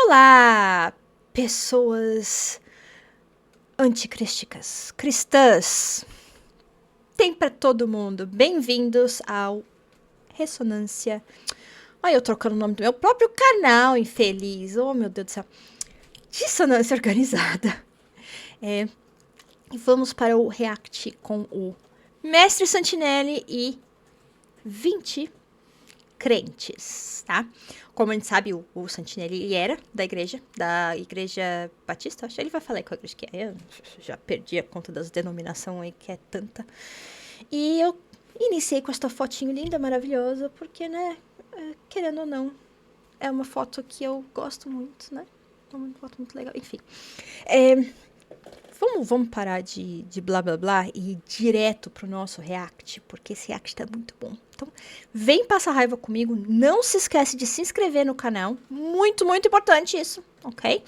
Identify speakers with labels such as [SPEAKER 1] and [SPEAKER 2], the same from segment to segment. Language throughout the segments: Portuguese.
[SPEAKER 1] Olá, pessoas anticrísticas, cristãs. Tem pra todo mundo. Bem-vindos ao Ressonância. Olha, eu trocando o nome do meu próprio canal, infeliz. Oh, meu Deus do céu. Dissonância organizada. E vamos para o react com o Mestre Santinelli e 20 crentes, tá? Como a gente sabe, o Santinelli ele era da igreja Batista. Acho que ele vai falar qual igreja que é. Eu já perdi a conta das denominações aí, que é tanta. E eu iniciei com esta fotinho linda, maravilhosa, porque, né, querendo ou não, é uma foto que eu gosto muito, né? É uma foto muito legal. Enfim. Vamos parar de blá blá blá e ir direto pro nosso react, porque esse react tá muito bom. Então, vem passar raiva comigo. Não se esquece de se inscrever no canal. Muito, muito importante isso, ok?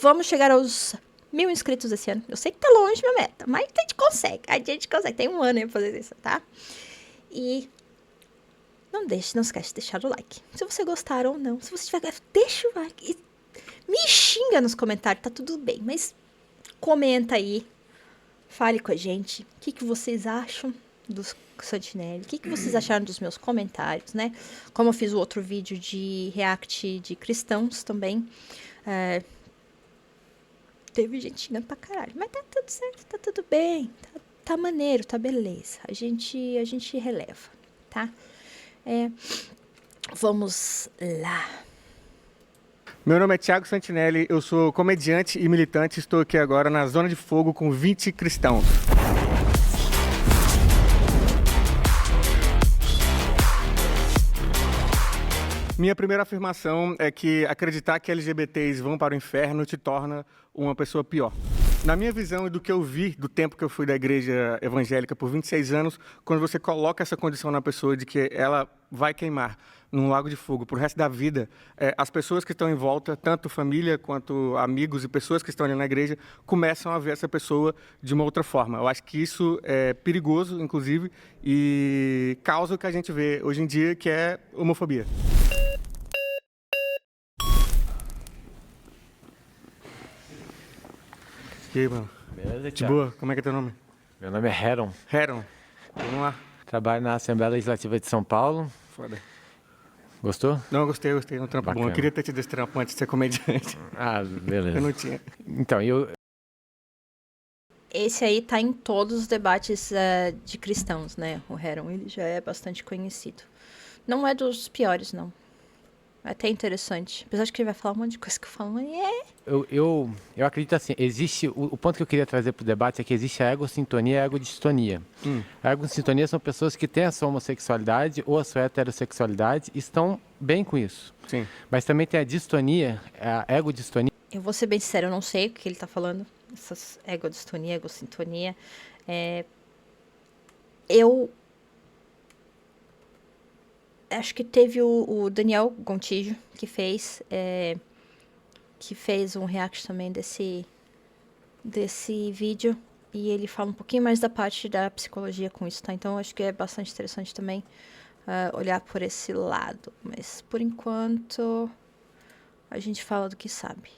[SPEAKER 1] Vamos chegar aos 1000 inscritos esse ano. Eu sei que tá longe minha meta, mas a gente consegue. A gente consegue. Tem um ano aí pra fazer isso, tá? E não esquece de deixar o like. Se você gostar ou não. Se você tiver, deixa o like. E me xinga nos comentários, tá tudo bem, mas comenta aí, fale com a gente, o que vocês acham dos Santinelli, o que vocês acharam dos meus comentários, né? Como eu fiz o outro vídeo de react de cristãos também, teve gente xingando pra caralho, mas tá tudo certo, tá tudo bem, tá maneiro, tá beleza, a gente releva, tá? Vamos lá.
[SPEAKER 2] Meu nome é Thiago Santinelli, eu sou comediante e militante, estou aqui agora na Zona de Fogo com 20 cristãos. Minha primeira afirmação é que acreditar que LGBTs vão para o inferno te torna uma pessoa pior. Na minha visão e do que eu vi do tempo que eu fui da igreja evangélica por 26 anos, quando você coloca essa condição na pessoa de que ela vai queimar num lago de fogo pro resto da vida, as pessoas que estão em volta, tanto família quanto amigos e pessoas que estão ali na igreja, começam a ver essa pessoa de uma outra forma. Eu acho que isso é perigoso, inclusive, e causa o que a gente vê hoje em dia, que é homofobia. E aí, mano?
[SPEAKER 3] Beleza,
[SPEAKER 2] De boa? Como é que é teu nome?
[SPEAKER 3] Meu nome é Heron.
[SPEAKER 2] Heron. Vamos lá.
[SPEAKER 3] Trabalho na Assembleia Legislativa de São Paulo.
[SPEAKER 2] Foda.
[SPEAKER 3] Gostou?
[SPEAKER 2] Não, eu gostei. É um trampo bom.
[SPEAKER 3] Bacana.
[SPEAKER 2] Eu queria ter tido esse trampo antes de ser comediante.
[SPEAKER 3] Ah, beleza.
[SPEAKER 2] Eu não tinha.
[SPEAKER 3] Então,
[SPEAKER 1] Esse aí tá em todos os debates de cristãos, né? O Heron, ele já é bastante conhecido. Não é dos piores, não. É até interessante. Apesar de que ele vai falar um monte de coisa que eu falo, mas
[SPEAKER 3] eu acredito assim, existe, o ponto que eu queria trazer para o debate é que existe a egosintonia e a egodistonia. A egosintonia são pessoas que têm a sua homossexualidade ou a sua heterossexualidade e estão bem com isso.
[SPEAKER 2] Sim.
[SPEAKER 3] Mas também tem a distonia, a egodistonia.
[SPEAKER 1] eu vou ser bem sincero, eu não sei o que ele tá falando. Essas egodistonia, egosintonia. Eu acho que teve o Daniel Gontijo que fez um react também desse vídeo. E ele fala um pouquinho mais da parte da psicologia com isso, tá? Então, eu acho que é bastante interessante também olhar por esse lado. Mas, por enquanto, a gente fala do que sabe.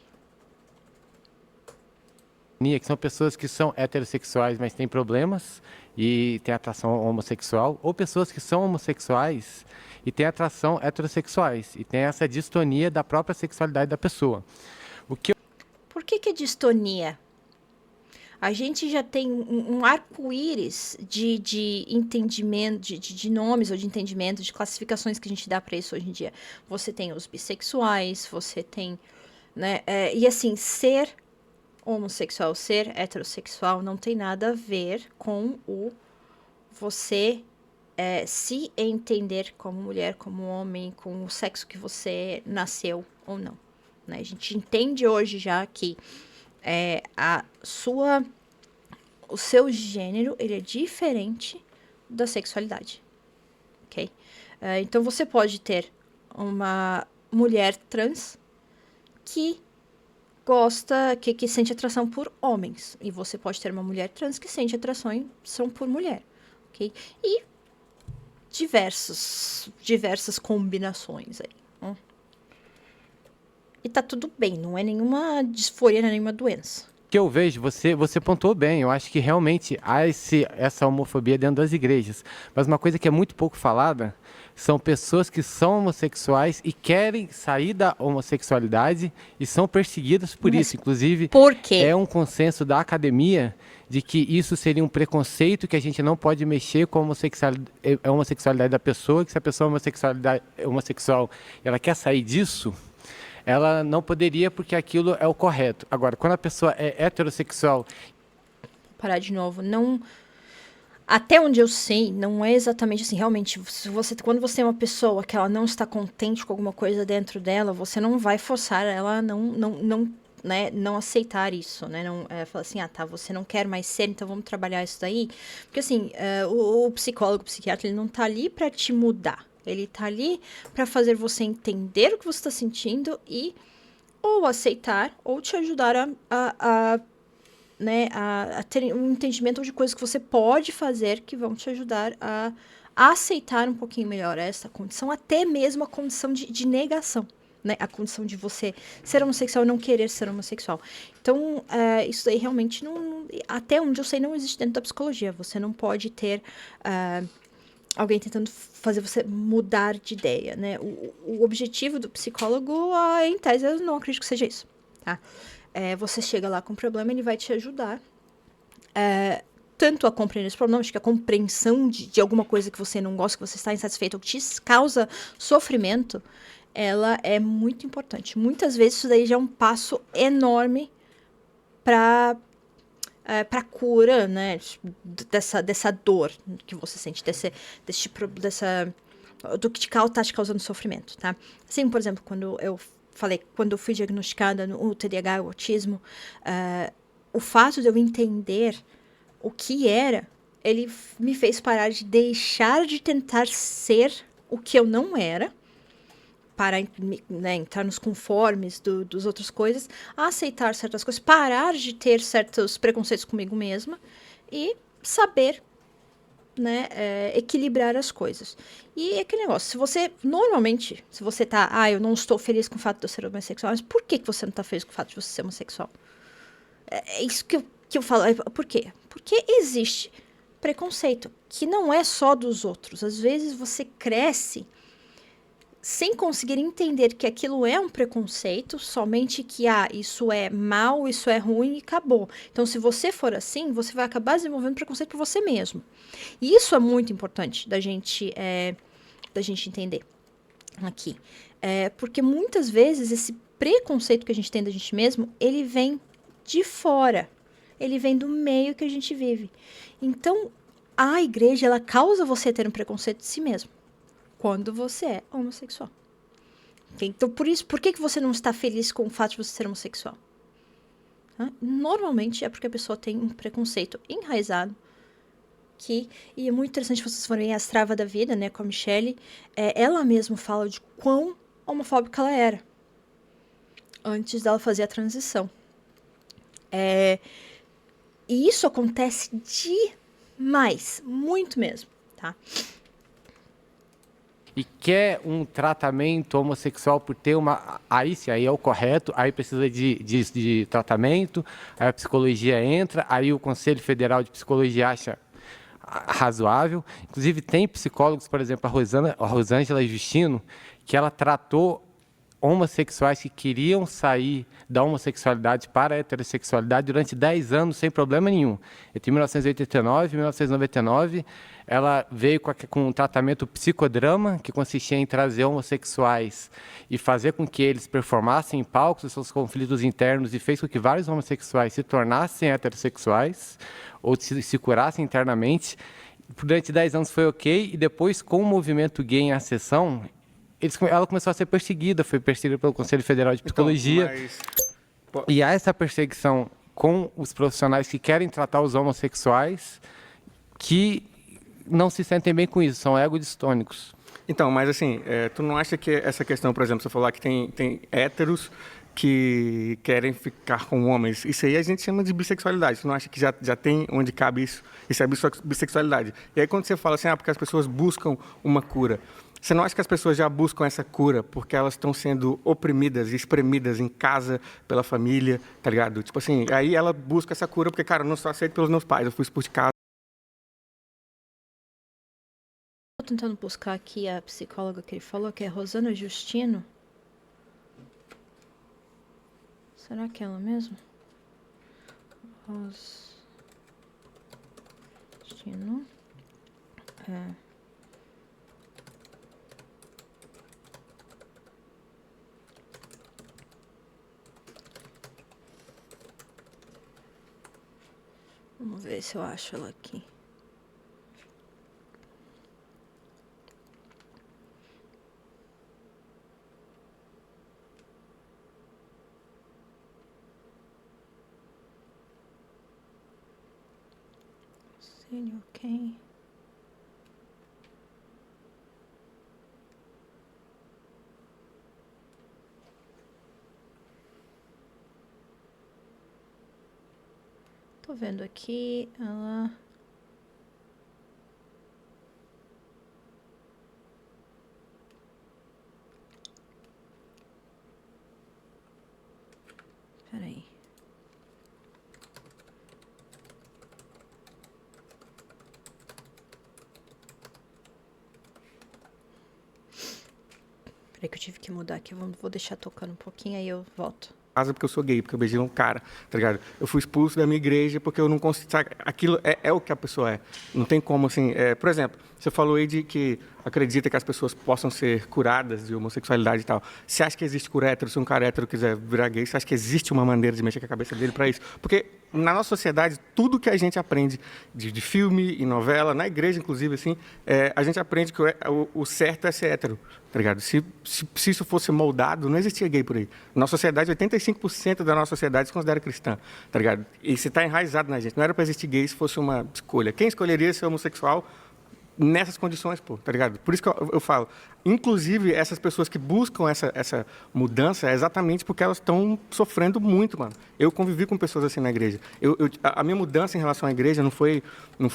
[SPEAKER 3] Que são pessoas que são heterossexuais, mas têm problemas e têm atração homossexual, ou pessoas que são homossexuais e têm atração heterossexuais e têm essa distonia da própria sexualidade da pessoa.
[SPEAKER 1] Por que é distonia? A gente já tem um arco-íris de entendimento, de nomes ou de entendimento, de classificações que a gente dá para isso hoje em dia. Você tem os bissexuais, você tem, né? E assim, ser homossexual, ser heterossexual não tem nada a ver com o você se entender como mulher, como homem, com o sexo que você nasceu ou não. Né? A gente entende hoje já que o seu gênero ele é diferente da sexualidade, ok? Então você pode ter uma mulher trans que que sente atração por homens. E você pode ter uma mulher trans que sente atração por mulher. Ok? E diversas combinações aí. E tá tudo bem, não é nenhuma disforia, não é nenhuma doença.
[SPEAKER 3] Que eu vejo, você pontuou bem, eu acho que realmente há essa homofobia dentro das igrejas. Mas uma coisa que é muito pouco falada são pessoas que são homossexuais e querem sair da homossexualidade e são perseguidas por isso. Inclusive,
[SPEAKER 1] por quê?
[SPEAKER 3] É um consenso da academia de que isso seria um preconceito, que a gente não pode mexer com a homossexualidade da pessoa, que se a pessoa é homossexual ela quer sair disso, ela não poderia porque aquilo é o correto. Agora, quando a pessoa é heterossexual...
[SPEAKER 1] Vou parar de novo. Não... Até onde eu sei, não é exatamente assim. Realmente, quando você é uma pessoa que ela não está contente com alguma coisa dentro dela, você não vai forçar ela a não aceitar isso, né? Não, falar assim, tá, você não quer mais ser, então vamos trabalhar isso daí. Porque assim, o psicólogo, o psiquiatra, ele não tá ali para te mudar. Ele tá ali para fazer você entender o que você está sentindo e ou aceitar ou te ajudar a ter um entendimento de coisas que você pode fazer que vão te ajudar a aceitar um pouquinho melhor essa condição, até mesmo a condição de negação, né? A condição de você ser homossexual e não querer ser homossexual. Então, isso daí realmente até onde eu sei, não existe dentro da psicologia. Você não pode ter... alguém tentando fazer você mudar de ideia, né? O objetivo do psicólogo, em tese, eu não acredito que seja isso, tá? Você chega lá com um problema, ele vai te ajudar tanto a compreender esse problema, acho que a compreensão de alguma coisa que você não gosta, que você está insatisfeito, ou que te causa sofrimento, ela é muito importante. Muitas vezes isso daí já é um passo enorme para cura, né, dessa dor que você sente, do que tá te causando sofrimento, tá? Assim, por exemplo, quando eu fui diagnosticada no TDAH, o autismo, o fato de eu entender o que era, ele me fez parar de deixar de tentar ser o que eu não era, para, né, entrar nos conformes dos outras coisas, aceitar certas coisas, parar de ter certos preconceitos comigo mesma e saber, né, equilibrar as coisas. E aquele negócio, se você tá, eu não estou feliz com o fato de eu ser homossexual, mas por que você não tá feliz com o fato de você ser homossexual? É isso que eu falo. Por quê? Porque existe preconceito, que não é só dos outros. Às vezes você cresce sem conseguir entender que aquilo é um preconceito, somente que, isso é mal, isso é ruim e acabou. Então, se você for assim, você vai acabar desenvolvendo preconceito por você mesmo. E isso é muito importante da gente entender aqui. Porque muitas vezes esse preconceito que a gente tem da gente mesmo, ele vem de fora. Ele vem do meio que a gente vive. Então, a igreja, ela causa você ter um preconceito de si mesmo quando você é homossexual. Okay? Então, por que você não está feliz com o fato de você ser homossexual? Normalmente é porque a pessoa tem um preconceito enraizado e é muito interessante vocês forem as Travas da Vida, né, com a Michelle, ela mesma fala de quão homofóbica ela era antes dela fazer a transição. E isso acontece demais, muito mesmo, tá?
[SPEAKER 3] E quer um tratamento homossexual por ter aí é o correto, aí precisa de tratamento, aí a psicologia entra, aí o Conselho Federal de Psicologia acha razoável. Inclusive, tem psicólogos, por exemplo, a Rosângela Justino, que ela tratou homossexuais que queriam sair da homossexualidade para a heterossexualidade durante 10 anos, sem problema nenhum. Entre 1989 e 1999, ela veio com um tratamento psicodrama, que consistia em trazer homossexuais e fazer com que eles performassem em palcos os seus conflitos internos, e fez com que vários homossexuais se tornassem heterossexuais ou se curassem internamente. Durante 10 anos foi ok, e depois, com o movimento gay em ascensão, ela começou a ser perseguida, foi perseguida pelo Conselho Federal de Psicologia. E há essa perseguição com os profissionais que querem tratar os homossexuais, que não se sentem bem com isso, são egodistônicos.
[SPEAKER 2] Então, mas assim, tu não acha que essa questão, por exemplo, você falou que tem héteros que querem ficar com homens, isso aí a gente chama de bissexualidade. Tu não acha que já tem onde cabe isso? Isso é bissexualidade. E aí quando você fala assim, porque as pessoas buscam uma cura, Você não acha que as pessoas já buscam essa cura porque elas estão sendo oprimidas, espremidas em casa pela família, tá ligado? Tipo assim, aí ela busca essa cura porque, cara, eu não sou aceito pelos meus pais, eu fui expulso de casa.
[SPEAKER 1] Tô tentando buscar aqui a psicóloga que ele falou, que é Rosana Justino. Será que é ela mesmo? Justino. É. Vamos ver se eu acho ela aqui. Ok. Tô vendo aqui, ela... Peraí. Peraí que eu tive que mudar aqui, vou deixar tocando um pouquinho, aí eu volto.
[SPEAKER 2] Porque eu sou gay, porque eu beijei um cara, tá ligado? Eu fui expulso da minha igreja porque eu não consigo... Sabe? Aquilo é o que a pessoa é. Não tem como, assim... por exemplo, você falou aí de que acredita que as pessoas possam ser curadas de homossexualidade e tal. Você acha que existe cura hétero? Se um cara hétero quiser virar gay, você acha que existe uma maneira de mexer com a cabeça dele para isso? Porque na nossa sociedade, tudo que a gente aprende de filme e novela, na igreja, inclusive, assim, a gente aprende que o certo é ser hétero, tá ligado? Se isso fosse moldado, não existia gay por aí. Na nossa sociedade, 85% da nossa sociedade se considera cristã, tá ligado? E isso está enraizado na gente. Não era para existir gay se fosse uma escolha. Quem escolheria ser homossexual nessas condições, pô, tá ligado? Por isso que eu falo, inclusive, essas pessoas que buscam essa mudança é exatamente porque elas estão sofrendo muito, mano. Eu convivi com pessoas assim na igreja. A minha mudança em relação à igreja não foi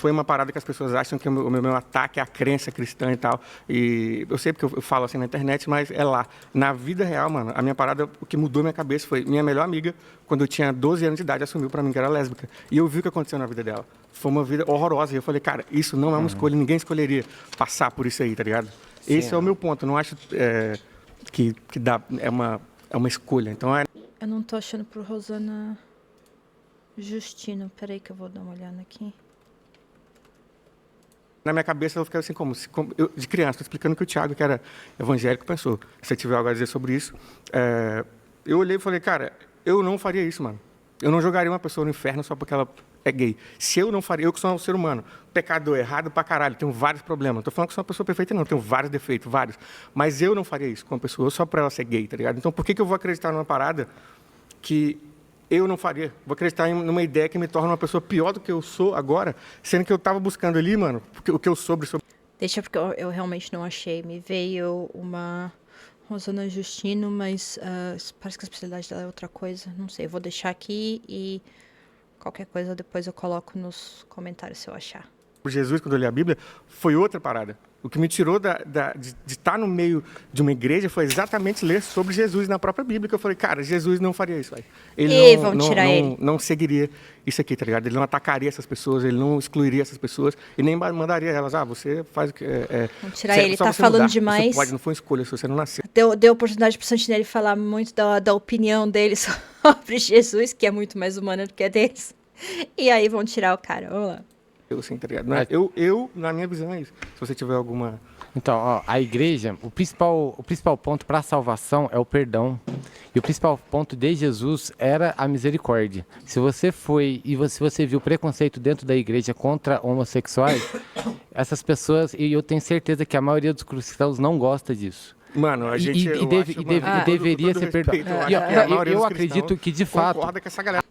[SPEAKER 2] uma parada que as pessoas acham que o meu ataque é a crença cristã e tal. E eu sei porque eu falo assim na internet, mas é lá. Na vida real, mano, a minha parada, o que mudou minha cabeça foi minha melhor amiga, quando eu tinha 12 anos de idade, assumiu pra mim que era lésbica. E eu vi o que aconteceu na vida dela. Foi uma vida horrorosa. E eu falei, cara, isso não é uma escolha, ninguém escolheria passar por isso aí, tá ligado? Sim, esse é o meu ponto. Eu não acho que é uma escolha. Então
[SPEAKER 1] Eu não tô achando pro Rosana Justino. Peraí que eu vou dar uma olhada aqui.
[SPEAKER 2] Na minha cabeça eu fiquei assim, eu, de criança, tô explicando que o Thiago, que era evangélico, pensou. Se você tiver algo a dizer sobre isso, eu olhei e falei, cara, eu não faria isso, mano. Eu não jogaria uma pessoa no inferno só porque ela é gay. Se eu não faria, eu que sou um ser humano, pecador, errado pra caralho, tenho vários problemas. Não tô falando que sou uma pessoa perfeita, não, tenho vários defeitos, vários. Mas eu não faria isso com uma pessoa só pra ela ser gay, tá ligado? Então por que eu vou acreditar numa parada que eu não faria? Vou acreditar numa ideia que me torna uma pessoa pior do que eu sou agora, sendo que eu tava buscando ali, mano, o que eu soube sobre...
[SPEAKER 1] Deixa, porque eu realmente não achei. Me veio uma Rosana Justino, mas parece que a especialidade dela é outra coisa. Não sei, eu vou deixar aqui e qualquer coisa depois eu coloco nos comentários se eu achar.
[SPEAKER 2] Jesus, quando eu li a Bíblia, foi outra parada. O que me tirou de estar no meio de uma igreja foi exatamente ler sobre Jesus na própria Bíblia, que eu falei, cara, Jesus não faria isso, velho. Ele não seguiria isso aqui, tá ligado? Ele não atacaria essas pessoas, ele não excluiria essas pessoas e nem mandaria elas, você faz o que...
[SPEAKER 1] Vamos tirar ele, tá falando demais.
[SPEAKER 2] Você pode, não foi uma escolha, se você não nasceu.
[SPEAKER 1] Deu oportunidade pro Santinelli falar muito da opinião dele sobre Jesus, que é muito mais humana do que a deles. E aí vão tirar o cara, vamos lá.
[SPEAKER 2] Assim, tá ligado? Na minha visão, é isso. Se você tiver alguma...
[SPEAKER 3] Então, ó, a igreja, o principal ponto para a salvação é o perdão. E o principal ponto de Jesus era a misericórdia. Se você se você viu preconceito dentro da igreja contra homossexuais, essas pessoas, e eu tenho certeza que a maioria dos cristãos não gosta disso.
[SPEAKER 2] Mano, a gente...
[SPEAKER 3] deveria ser perdoado. Eu acredito que, de fato...
[SPEAKER 2] Concorda com essa galera.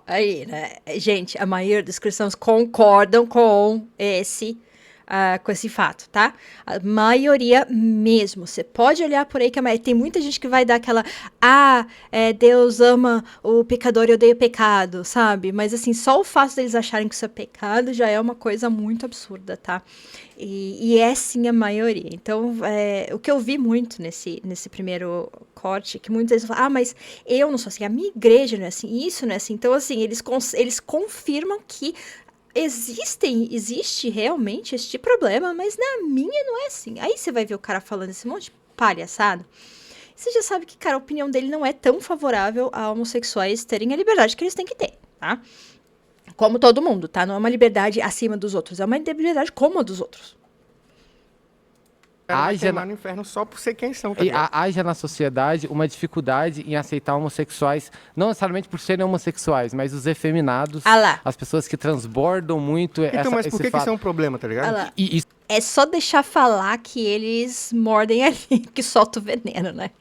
[SPEAKER 1] Aí, né? Gente, a maioria das cristãos concordam com esse com esse fato, tá? A maioria mesmo. Você pode olhar por aí que tem muita gente que vai dar aquela Deus ama o pecador e odeia o pecado, sabe? Mas assim, só o fato deles acharem que isso é pecado já é uma coisa muito absurda, tá? E é sim a maioria. Então, o que eu vi muito nesse primeiro corte, que muitas vezes falam, mas eu não sou assim, a minha igreja não é assim, isso não é assim. Então, assim, eles confirmam que existe realmente este problema, mas na minha não é assim. Aí você vai ver o cara falando esse monte de palhaçada. Você já sabe que, cara, a opinião dele não é tão favorável a homossexuais terem a liberdade que eles têm que ter, tá? Como todo mundo, tá? Não é uma liberdade acima dos outros, é uma liberdade como a dos outros.
[SPEAKER 2] Vai queimar no inferno só por ser quem são. Tá
[SPEAKER 3] e haja na sociedade uma dificuldade em aceitar homossexuais, não necessariamente por serem homossexuais, mas os efeminados, as pessoas que transbordam muito
[SPEAKER 2] mas por que isso é um problema, tá ligado?
[SPEAKER 1] É só deixar falar que eles mordem ali, que solta o veneno, né?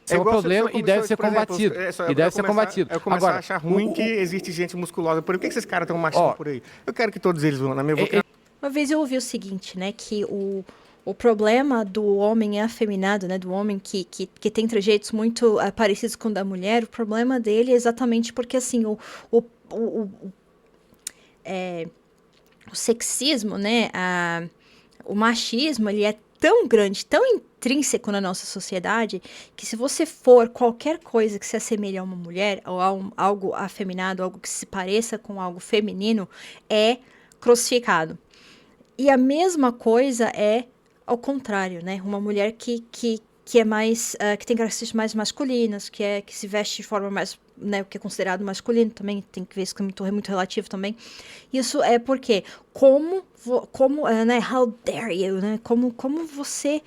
[SPEAKER 3] É um problema e deve ser combatido.
[SPEAKER 2] Eu começo a achar ruim que existe gente musculosa por aí. Por que esses caras estão machistas por aí? Eu quero que todos eles vão na minha boca.
[SPEAKER 1] Uma vez eu ouvi o seguinte, né? Que o problema do homem afeminado, né? Do homem que tem trejeitos muito parecidos com o da mulher, o problema dele é exatamente porque, assim, o sexismo, né? O machismo, ele é tão grande, tão intrínseco na nossa sociedade, que se você for qualquer coisa que se assemelhe a uma mulher, ou a algo afeminado, algo que se pareça com algo feminino, é crucificado. E a mesma coisa é ao contrário, né? Uma mulher que é mais, que tem características mais masculinas, que se veste de forma mais, né, o que é considerado masculino também, tem que ver isso que é muito relativo também. Isso é porque, né, how dare you, né, como você,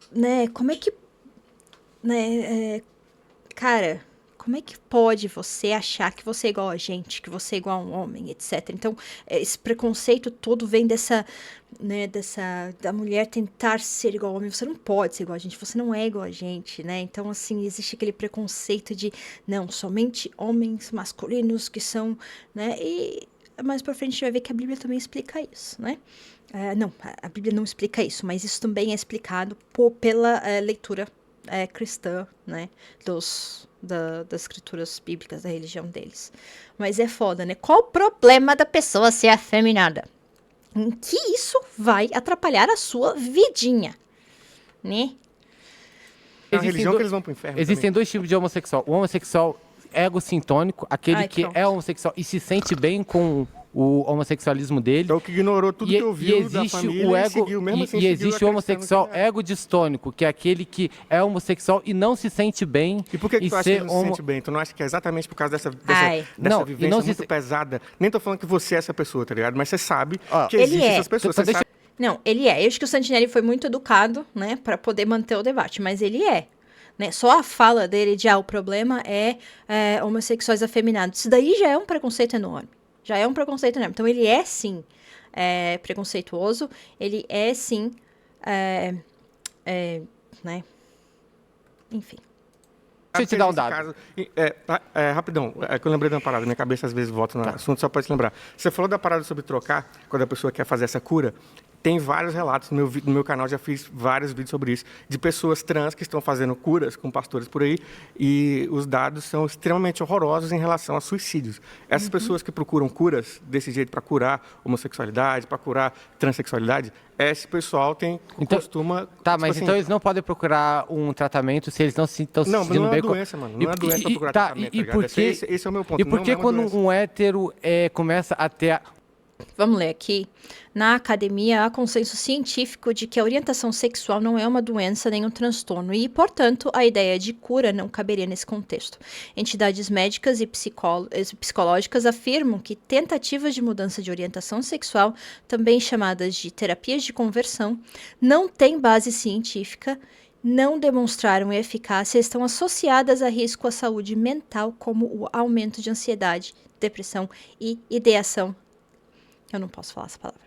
[SPEAKER 1] né, como é que, né, cara, como é que pode você achar que você é igual a gente, que você é igual a um homem, etc. Então, esse preconceito todo vem né, da mulher tentar ser igual ao homem. Você não pode ser igual a gente, você não é igual a gente, né? Então, assim, existe aquele preconceito de, não, somente homens masculinos que são, né? E mais pra frente a gente vai ver que a Bíblia também explica isso, né? Não, a Bíblia não explica isso, mas isso também é explicado pela leitura cristã, né? Das escrituras bíblicas, da religião deles. Mas é foda, né? Qual o problema da pessoa ser afeminada? Em que isso vai atrapalhar a sua vidinha, né?
[SPEAKER 2] É a religião que eles vão pro inferno.
[SPEAKER 3] Existem dois tipos de homossexual. O homossexual egocintônico, aquele que é homossexual e se sente bem com o homossexualismo dele.
[SPEAKER 2] Então que ignorou tudo que ouviu da família e seguiu, mesmo assim.
[SPEAKER 3] E existe o homossexual egodistônico, que é aquele que é homossexual e não se sente bem.
[SPEAKER 2] E por que tu acha que não se sente bem? Tu não acha que é exatamente por causa dessa vivência muito pesada? Nem tô falando que você é essa pessoa, tá ligado? Mas você sabe que existem essas pessoas.
[SPEAKER 1] Não, ele é. Eu acho que o Santinelli foi muito educado, né, pra poder manter o debate, mas ele é. Né? Só a fala dele de, o problema é homossexuais afeminados. Isso daí já é um preconceito enorme. Já é um preconceito enorme. Então, ele é, sim, preconceituoso. Ele é, sim, né? Enfim.
[SPEAKER 3] Deixa eu te dar um dado.
[SPEAKER 2] Rapidão, que eu lembrei de uma parada. Minha cabeça, às vezes, volta no assunto, só para te lembrar. Você falou da parada sobre trocar, quando a pessoa quer fazer essa cura. Tem vários relatos no meu canal, já fiz vários vídeos sobre isso, de pessoas trans que estão fazendo curas com pastores por aí, e os dados são extremamente horrorosos em relação a suicídios. Essas pessoas que procuram curas desse jeito para curar homossexualidade, para curar transexualidade, esse pessoal costuma...
[SPEAKER 3] Tá, mas então eles não podem procurar um tratamento se eles não se estão se sentindo
[SPEAKER 2] não
[SPEAKER 3] bem...
[SPEAKER 2] Não é doença, mano. Não é doença para procurar tratamento, tá ligado? Esse é o meu ponto.
[SPEAKER 3] E por que quando um hétero começa a ter...
[SPEAKER 1] Vamos ler aqui. Na academia, há consenso científico de que a orientação sexual não é uma doença nem um transtorno e, portanto, a ideia de cura não caberia nesse contexto. Entidades médicas e psicológicas afirmam que tentativas de mudança de orientação sexual, também chamadas de terapias de conversão, não têm base científica, não demonstraram eficácia e estão associadas a risco à saúde mental, como o aumento de ansiedade, depressão e ideação. Eu não posso falar essa palavra,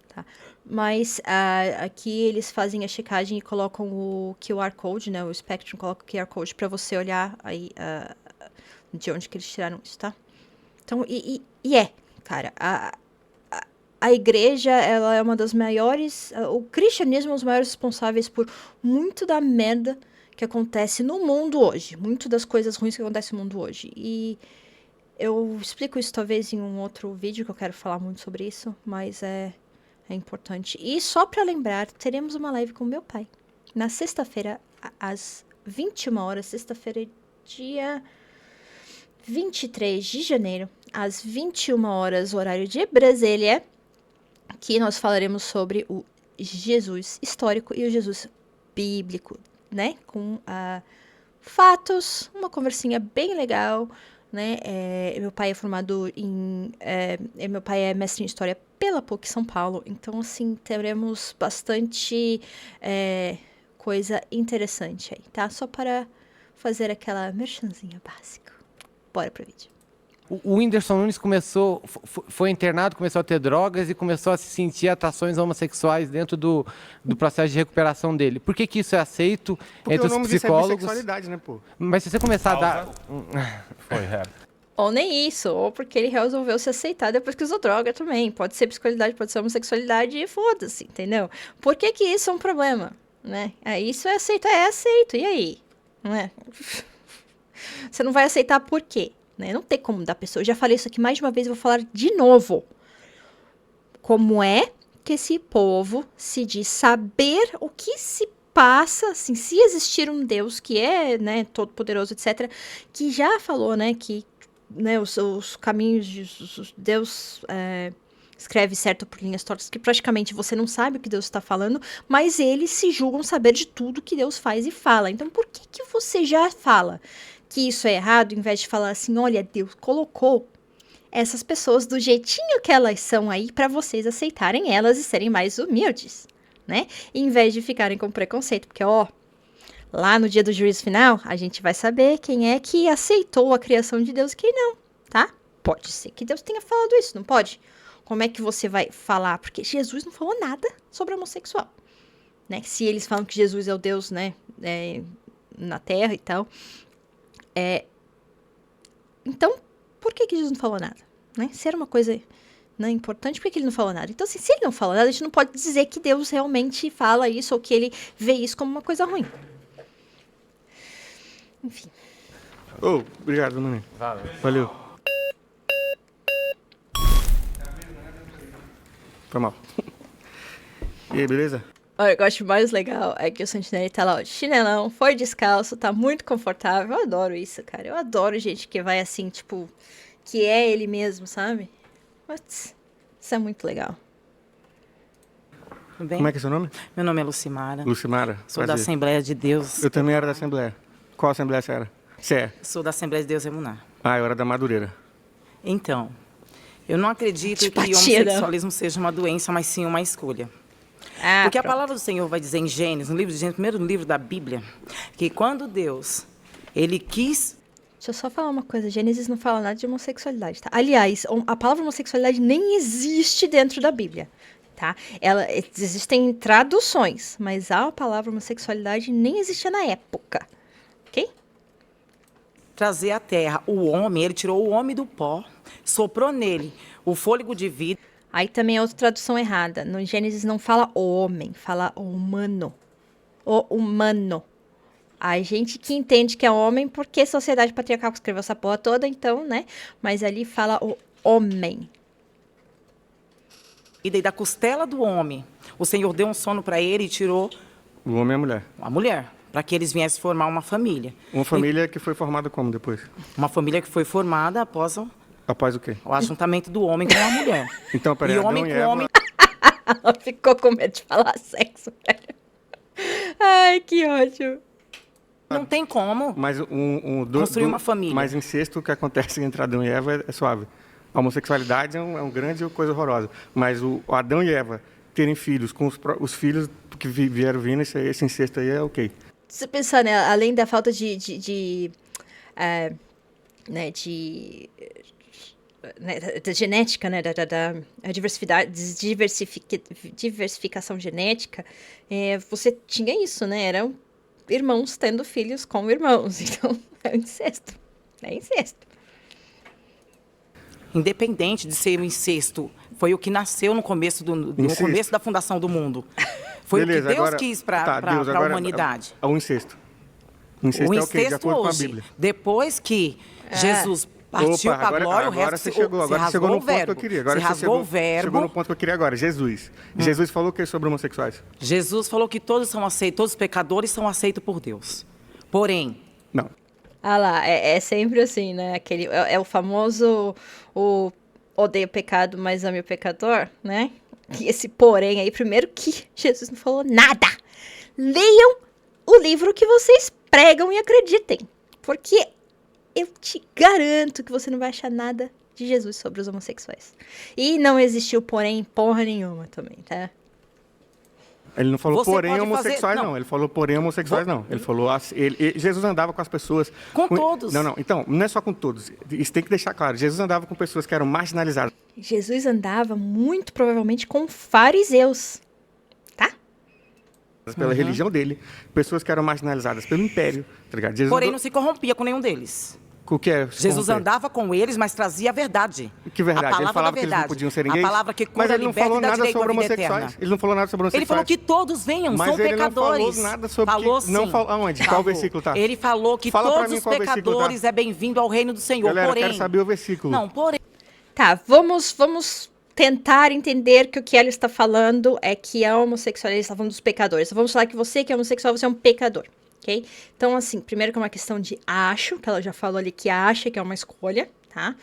[SPEAKER 1] tá? Mas aqui eles fazem a checagem e colocam o QR Code, né? O Spectrum coloca o QR Code para você olhar aí de onde que eles tiraram isso, tá? Então, cara, a igreja, ela é uma das maiores... O cristianismo é um dos maiores responsáveis por muito da merda que acontece no mundo hoje. Muito das coisas ruins que acontecem no mundo hoje. E eu explico isso talvez em um outro vídeo, que eu quero falar muito sobre isso. Mas é importante. E só pra lembrar, teremos uma live com meu pai. Na sexta-feira, às 21 horas. Sexta-feira, dia 23 de janeiro. Às 21 horas, horário de Brasília. Que nós falaremos sobre o Jesus histórico e o Jesus bíblico, né? Com fatos, uma conversinha bem legal, né? Meu pai é formado em... meu pai é mestre em História pela PUC São Paulo, então, assim, teremos bastante coisa interessante aí, tá? Só para fazer aquela merchanzinha básica. Bora pro vídeo.
[SPEAKER 3] O Whindersson Nunes foi internado, começou a ter drogas e começou a se sentir atrações homossexuais dentro do processo de recuperação dele. Por que isso é aceito entre os psicólogos?
[SPEAKER 2] Disso é bissexualidade, né, pô?
[SPEAKER 3] Mas se você começar a dar...
[SPEAKER 4] Foi rap.
[SPEAKER 1] Ou nem isso, ou porque ele resolveu se aceitar depois que usou droga também. Pode ser bisexualidade, pode ser homossexualidade e foda-se, entendeu? Por que isso é um problema, né? Isso é aceito, e aí? Não é? Você não vai aceitar por quê? Né? Não tem como mudar a pessoa. Eu já falei isso aqui mais de uma vez, eu vou falar de novo. Como é que esse povo se diz saber o que se passa, assim, se existir um Deus que é, né, todo poderoso, etc., que já falou, né, que, né, os caminhos de Deus escreve certo por linhas tortas, que praticamente você não sabe o que Deus está falando, mas eles se julgam saber de tudo que Deus faz e fala. Então, por que você já fala que isso é errado, em vez de falar assim, olha, Deus colocou essas pessoas do jeitinho que elas são aí para vocês aceitarem elas e serem mais humildes, né? Em vez de ficarem com preconceito, porque, ó, lá no dia do juízo final, a gente vai saber quem é que aceitou a criação de Deus e quem não, tá? Pode ser que Deus tenha falado isso, não pode? Como é que você vai falar? Porque Jesus não falou nada sobre homossexual, né? Se eles falam que Jesus é o Deus, né, na Terra e tal... Então, por que Jesus não falou nada? Né? Se era uma coisa, né, importante, por que ele não falou nada? Então, assim, se ele não falou nada, a gente não pode dizer que Deus realmente fala isso ou que ele vê isso como uma coisa ruim. Enfim.
[SPEAKER 2] Obrigado, Mani. Valeu. Foi mal. E aí, beleza?
[SPEAKER 1] Olha, o que eu acho mais legal é que o Santinelli tá lá, ó, de chinelão, foi descalço, tá muito confortável. Eu adoro isso, cara. Eu adoro gente que vai assim, tipo, que é ele mesmo, sabe? Putz, isso é muito legal.
[SPEAKER 5] Tudo bem?
[SPEAKER 2] Como é que é seu nome?
[SPEAKER 5] Meu nome é Lucimara.
[SPEAKER 2] Lucimara.
[SPEAKER 5] Sou da
[SPEAKER 2] prazer.
[SPEAKER 5] Assembleia de Deus.
[SPEAKER 2] Eu também era da Assembleia. Qual Assembleia você era? Você é?
[SPEAKER 5] Sou da Assembleia de Deus Emuná.
[SPEAKER 2] Eu era da Madureira.
[SPEAKER 5] Então, eu não acredito que o
[SPEAKER 1] Simpatia,
[SPEAKER 5] homossexualismo seja uma doença, mas sim uma escolha. Porque a palavra do Senhor vai dizer em Gênesis, no livro de Gênesis, primeiro livro da Bíblia, que quando Deus, ele quis...
[SPEAKER 1] Deixa eu só falar uma coisa, Gênesis não fala nada de homossexualidade, tá? Aliás, a palavra homossexualidade nem existe dentro da Bíblia, tá? Existem traduções, mas a palavra homossexualidade nem existia na época, ok?
[SPEAKER 5] trazer à terra o homem, ele tirou o homem do pó, soprou nele o fôlego de vida.
[SPEAKER 1] Aí também é outra tradução errada. No Gênesis não fala o homem, fala o humano. O humano. A gente que entende que é homem porque a sociedade patriarcal escreveu essa porra toda, então, né? Mas ali fala o homem.
[SPEAKER 5] E daí da costela do homem, o Senhor deu um sono para ele e tirou
[SPEAKER 2] O homem e a mulher.
[SPEAKER 5] a mulher, para que eles viessem formar uma família.
[SPEAKER 2] Uma família que foi formada como depois?
[SPEAKER 5] Uma família que foi formada após
[SPEAKER 2] Após o quê?
[SPEAKER 5] o ajuntamento do homem com a mulher.
[SPEAKER 2] Então, peraí,
[SPEAKER 5] E
[SPEAKER 2] Adão
[SPEAKER 5] homem
[SPEAKER 2] e
[SPEAKER 5] com
[SPEAKER 2] Eva...
[SPEAKER 5] homem.
[SPEAKER 1] Ela ficou com medo de falar sexo, velho. Ai, que ótimo.
[SPEAKER 5] Não tem como.
[SPEAKER 2] Mas
[SPEAKER 5] Construir uma família.
[SPEAKER 2] Mas incesto que acontece entre Adão e Eva é suave. A homossexualidade é um grande coisa horrorosa. Mas o Adão e Eva terem filhos com os filhos que vieram vindo, esse incesto aí é ok.
[SPEAKER 1] Se você pensar, né, além da falta de genética, né, da diversificação genética, você tinha isso, né, eram irmãos tendo filhos com irmãos, então é incesto,
[SPEAKER 5] Foi o que nasceu no começo, no começo da fundação do mundo. Foi
[SPEAKER 2] Beleza,
[SPEAKER 5] o que Deus
[SPEAKER 2] agora,
[SPEAKER 5] quis para a humanidade.
[SPEAKER 2] O incesto. O incesto é o quê? De acordo com a Bíblia.
[SPEAKER 5] Depois que Jesus partiu para a glória, o resto
[SPEAKER 2] você chegou no ponto que eu queria. Agora você chegou no ponto que eu queria agora. Jesus. Jesus falou o que sobre homossexuais?
[SPEAKER 5] Jesus falou que todos são aceitos, todos os pecadores são aceitos por Deus. Porém...
[SPEAKER 2] Não.
[SPEAKER 1] Ah lá, é sempre assim, né? É o famoso, o odeio pecado, mas ame o pecador, né? E esse porém aí, primeiro que Jesus não falou nada. Leiam o livro que vocês pregam e acreditem. Porque eu te garanto que você não vai achar nada de Jesus sobre os homossexuais. E não existiu porém porra nenhuma também, tá?
[SPEAKER 2] Ele não falou porém homossexuais, não. Ele falou porém homossexuais, não. Ele falou... Jesus andava com as pessoas...
[SPEAKER 5] Com todos.
[SPEAKER 2] Não. Então, não é só com todos. Isso tem que deixar claro. Jesus andava com pessoas que eram marginalizadas.
[SPEAKER 1] Jesus andava muito provavelmente com fariseus, tá?
[SPEAKER 2] Pela religião dele. Pessoas que eram marginalizadas pelo império, tá ligado?
[SPEAKER 5] Porém, não se corrompia com nenhum deles.
[SPEAKER 2] O que é
[SPEAKER 5] Jesus andava com eles, mas trazia a verdade.
[SPEAKER 2] Que verdade? Ele falava que eles não podiam ser ninguém.
[SPEAKER 5] A palavra que cura, liberta e dá direito à vida eterna.
[SPEAKER 2] Ele não falou nada sobre homossexuais.
[SPEAKER 5] Ele falou que todos venham, são pecadores.
[SPEAKER 2] Mas ele não falou nada sobre...
[SPEAKER 5] Falou sim.
[SPEAKER 2] Não falou aonde? Qual versículo tá?
[SPEAKER 5] Ele falou que todos os pecadores é bem-vindo ao reino do Senhor.
[SPEAKER 2] Galera,
[SPEAKER 5] porém...
[SPEAKER 2] eu quero saber o versículo.
[SPEAKER 5] Não, porém...
[SPEAKER 1] Tá, vamos tentar entender que o que ela está falando é que a homossexualidade está falando dos pecadores. Vamos falar que você que é homossexual, você é um pecador. Ok? Então, assim, primeiro que é uma questão de acho, que ela já falou ali que acha que é uma escolha, tá?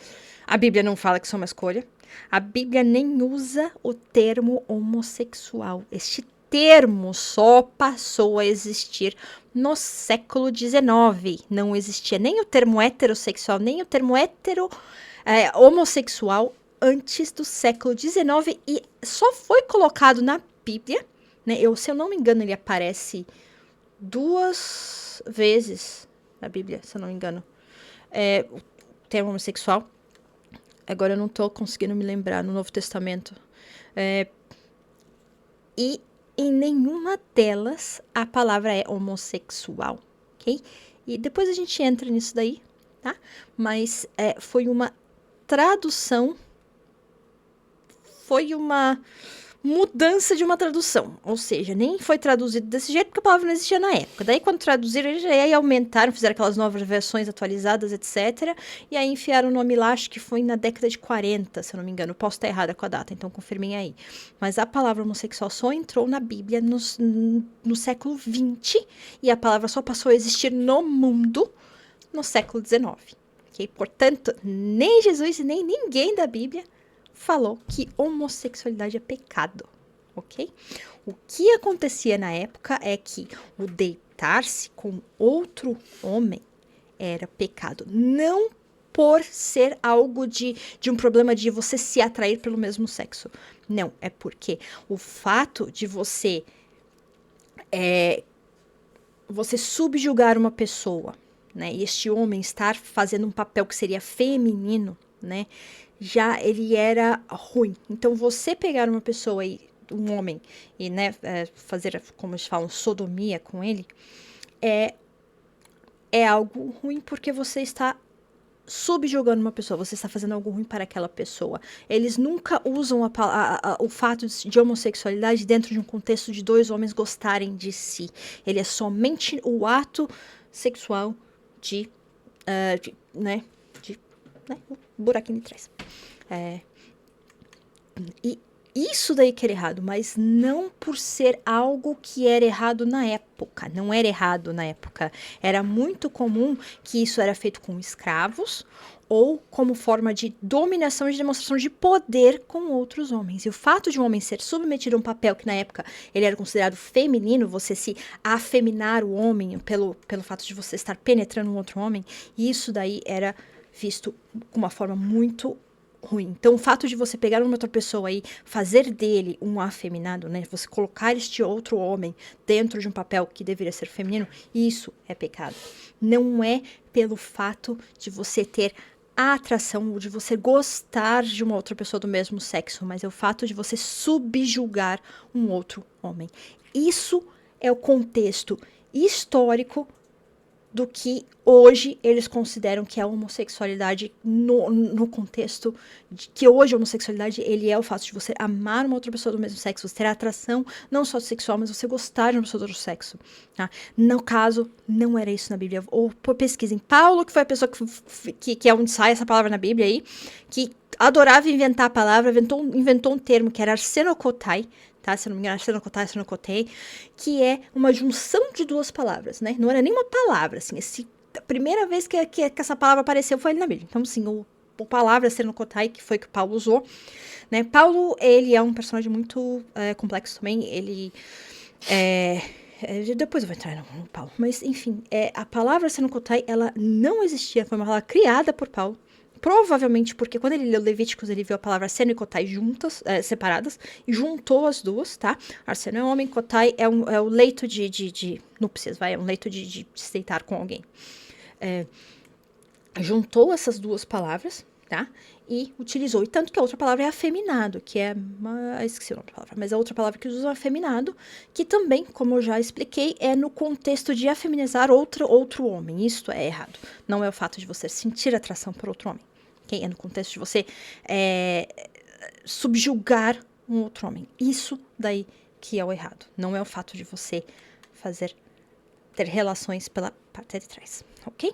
[SPEAKER 1] A Bíblia não fala que isso é uma escolha. A Bíblia nem usa o termo homossexual. Este termo só passou a existir no século XIX. Não existia nem o termo heterossexual, nem o termo homossexual antes do século XIX e só foi colocado na Bíblia, né? Se eu não me engano, ele aparece 2 vezes na Bíblia, se eu não me engano. O termo homossexual. Agora eu não tô conseguindo me lembrar no Novo Testamento. E em nenhuma delas a palavra é homossexual, ok? E depois a gente entra nisso daí, tá? Mas foi uma tradução, foi uma mudança de uma tradução, ou seja, nem foi traduzido desse jeito porque a palavra não existia na época. Daí quando traduziram, eles aí aumentaram, fizeram aquelas novas versões atualizadas, etc. E aí enfiaram o nome lá, acho que foi na década de 40, se eu não me engano. Posso estar errada com a data, então confirmem aí. Mas a palavra homossexual só entrou na Bíblia no século XX e a palavra só passou a existir no mundo no século XIX. Okay? Portanto, nem Jesus e nem ninguém da Bíblia falou que homossexualidade é pecado, ok? O que acontecia na época é que o deitar-se com outro homem era pecado. Não por ser algo de um problema de você se atrair pelo mesmo sexo. Não, é porque o fato de você subjugar uma pessoa, né? E este homem estar fazendo um papel que seria feminino, né? Já ele era ruim. Então, você pegar uma pessoa aí, um homem, e né, fazer, como eles falam, sodomia com ele, é algo ruim porque você está subjugando uma pessoa, você está fazendo algo ruim para aquela pessoa. Eles nunca usam o fato de homossexualidade dentro de um contexto de 2 homens gostarem de si. Ele é somente o ato sexual de o buraquinho de trás. E isso daí que era errado, mas não por ser algo que era errado na época. Não era errado na época. Era muito comum que isso era feito com escravos ou como forma de dominação e de demonstração de poder com outros homens. E o fato de um homem ser submetido a um papel que na época ele era considerado feminino, você se afeminar o homem pelo fato de você estar penetrando um outro homem, isso daí era visto com uma forma muito ruim. Então, o fato de você pegar uma outra pessoa e fazer dele um afeminado, né? Você colocar este outro homem dentro de um papel que deveria ser feminino, isso é pecado. Não é pelo fato de você ter a atração ou de você gostar de uma outra pessoa do mesmo sexo, mas é o fato de você subjugar um outro homem. Isso é o contexto histórico do que hoje eles consideram que é a homossexualidade no contexto de que hoje a homossexualidade ele é o fato de você amar uma outra pessoa do mesmo sexo, você ter atração não só sexual, mas você gostar de uma pessoa do outro sexo. Tá? No caso, não era isso na Bíblia. Ou pesquisem. Paulo, que foi a pessoa que é onde sai essa palavra na Bíblia aí, que adorava inventar a palavra, inventou um termo que era arsenokotai, tá? Se eu não me engano, arsenokotai, que é uma junção de duas palavras, né? Não era nem uma palavra, assim, a primeira vez que essa palavra apareceu foi ali na Bíblia. Então, assim, a palavra arsenokotai, que foi que Paulo usou, né? Paulo, ele é um personagem muito complexo também, ele depois eu vou entrar no Paulo, mas, enfim, a palavra arsenokotai, ela não existia, foi uma palavra criada por Paulo. Provavelmente porque quando ele leu Levíticos, ele viu a palavra arseno e kotai juntas, separadas, e juntou as duas, tá? Arseno é homem, kotai é o leito de núpcias, é um leito de se deitar com alguém. Juntou essas duas palavras, tá? E utilizou. E tanto que a outra palavra é afeminado, que é esqueci o nome da palavra, mas a outra palavra que usa é afeminado, que também, como eu já expliquei, é no contexto de afeminizar outro homem. Isto é errado. Não é o fato de você sentir atração por outro homem. Okay? É no contexto de você subjugar um outro homem. Isso daí que é o errado. Não é o fato de você ter relações pela parte de trás. Ok?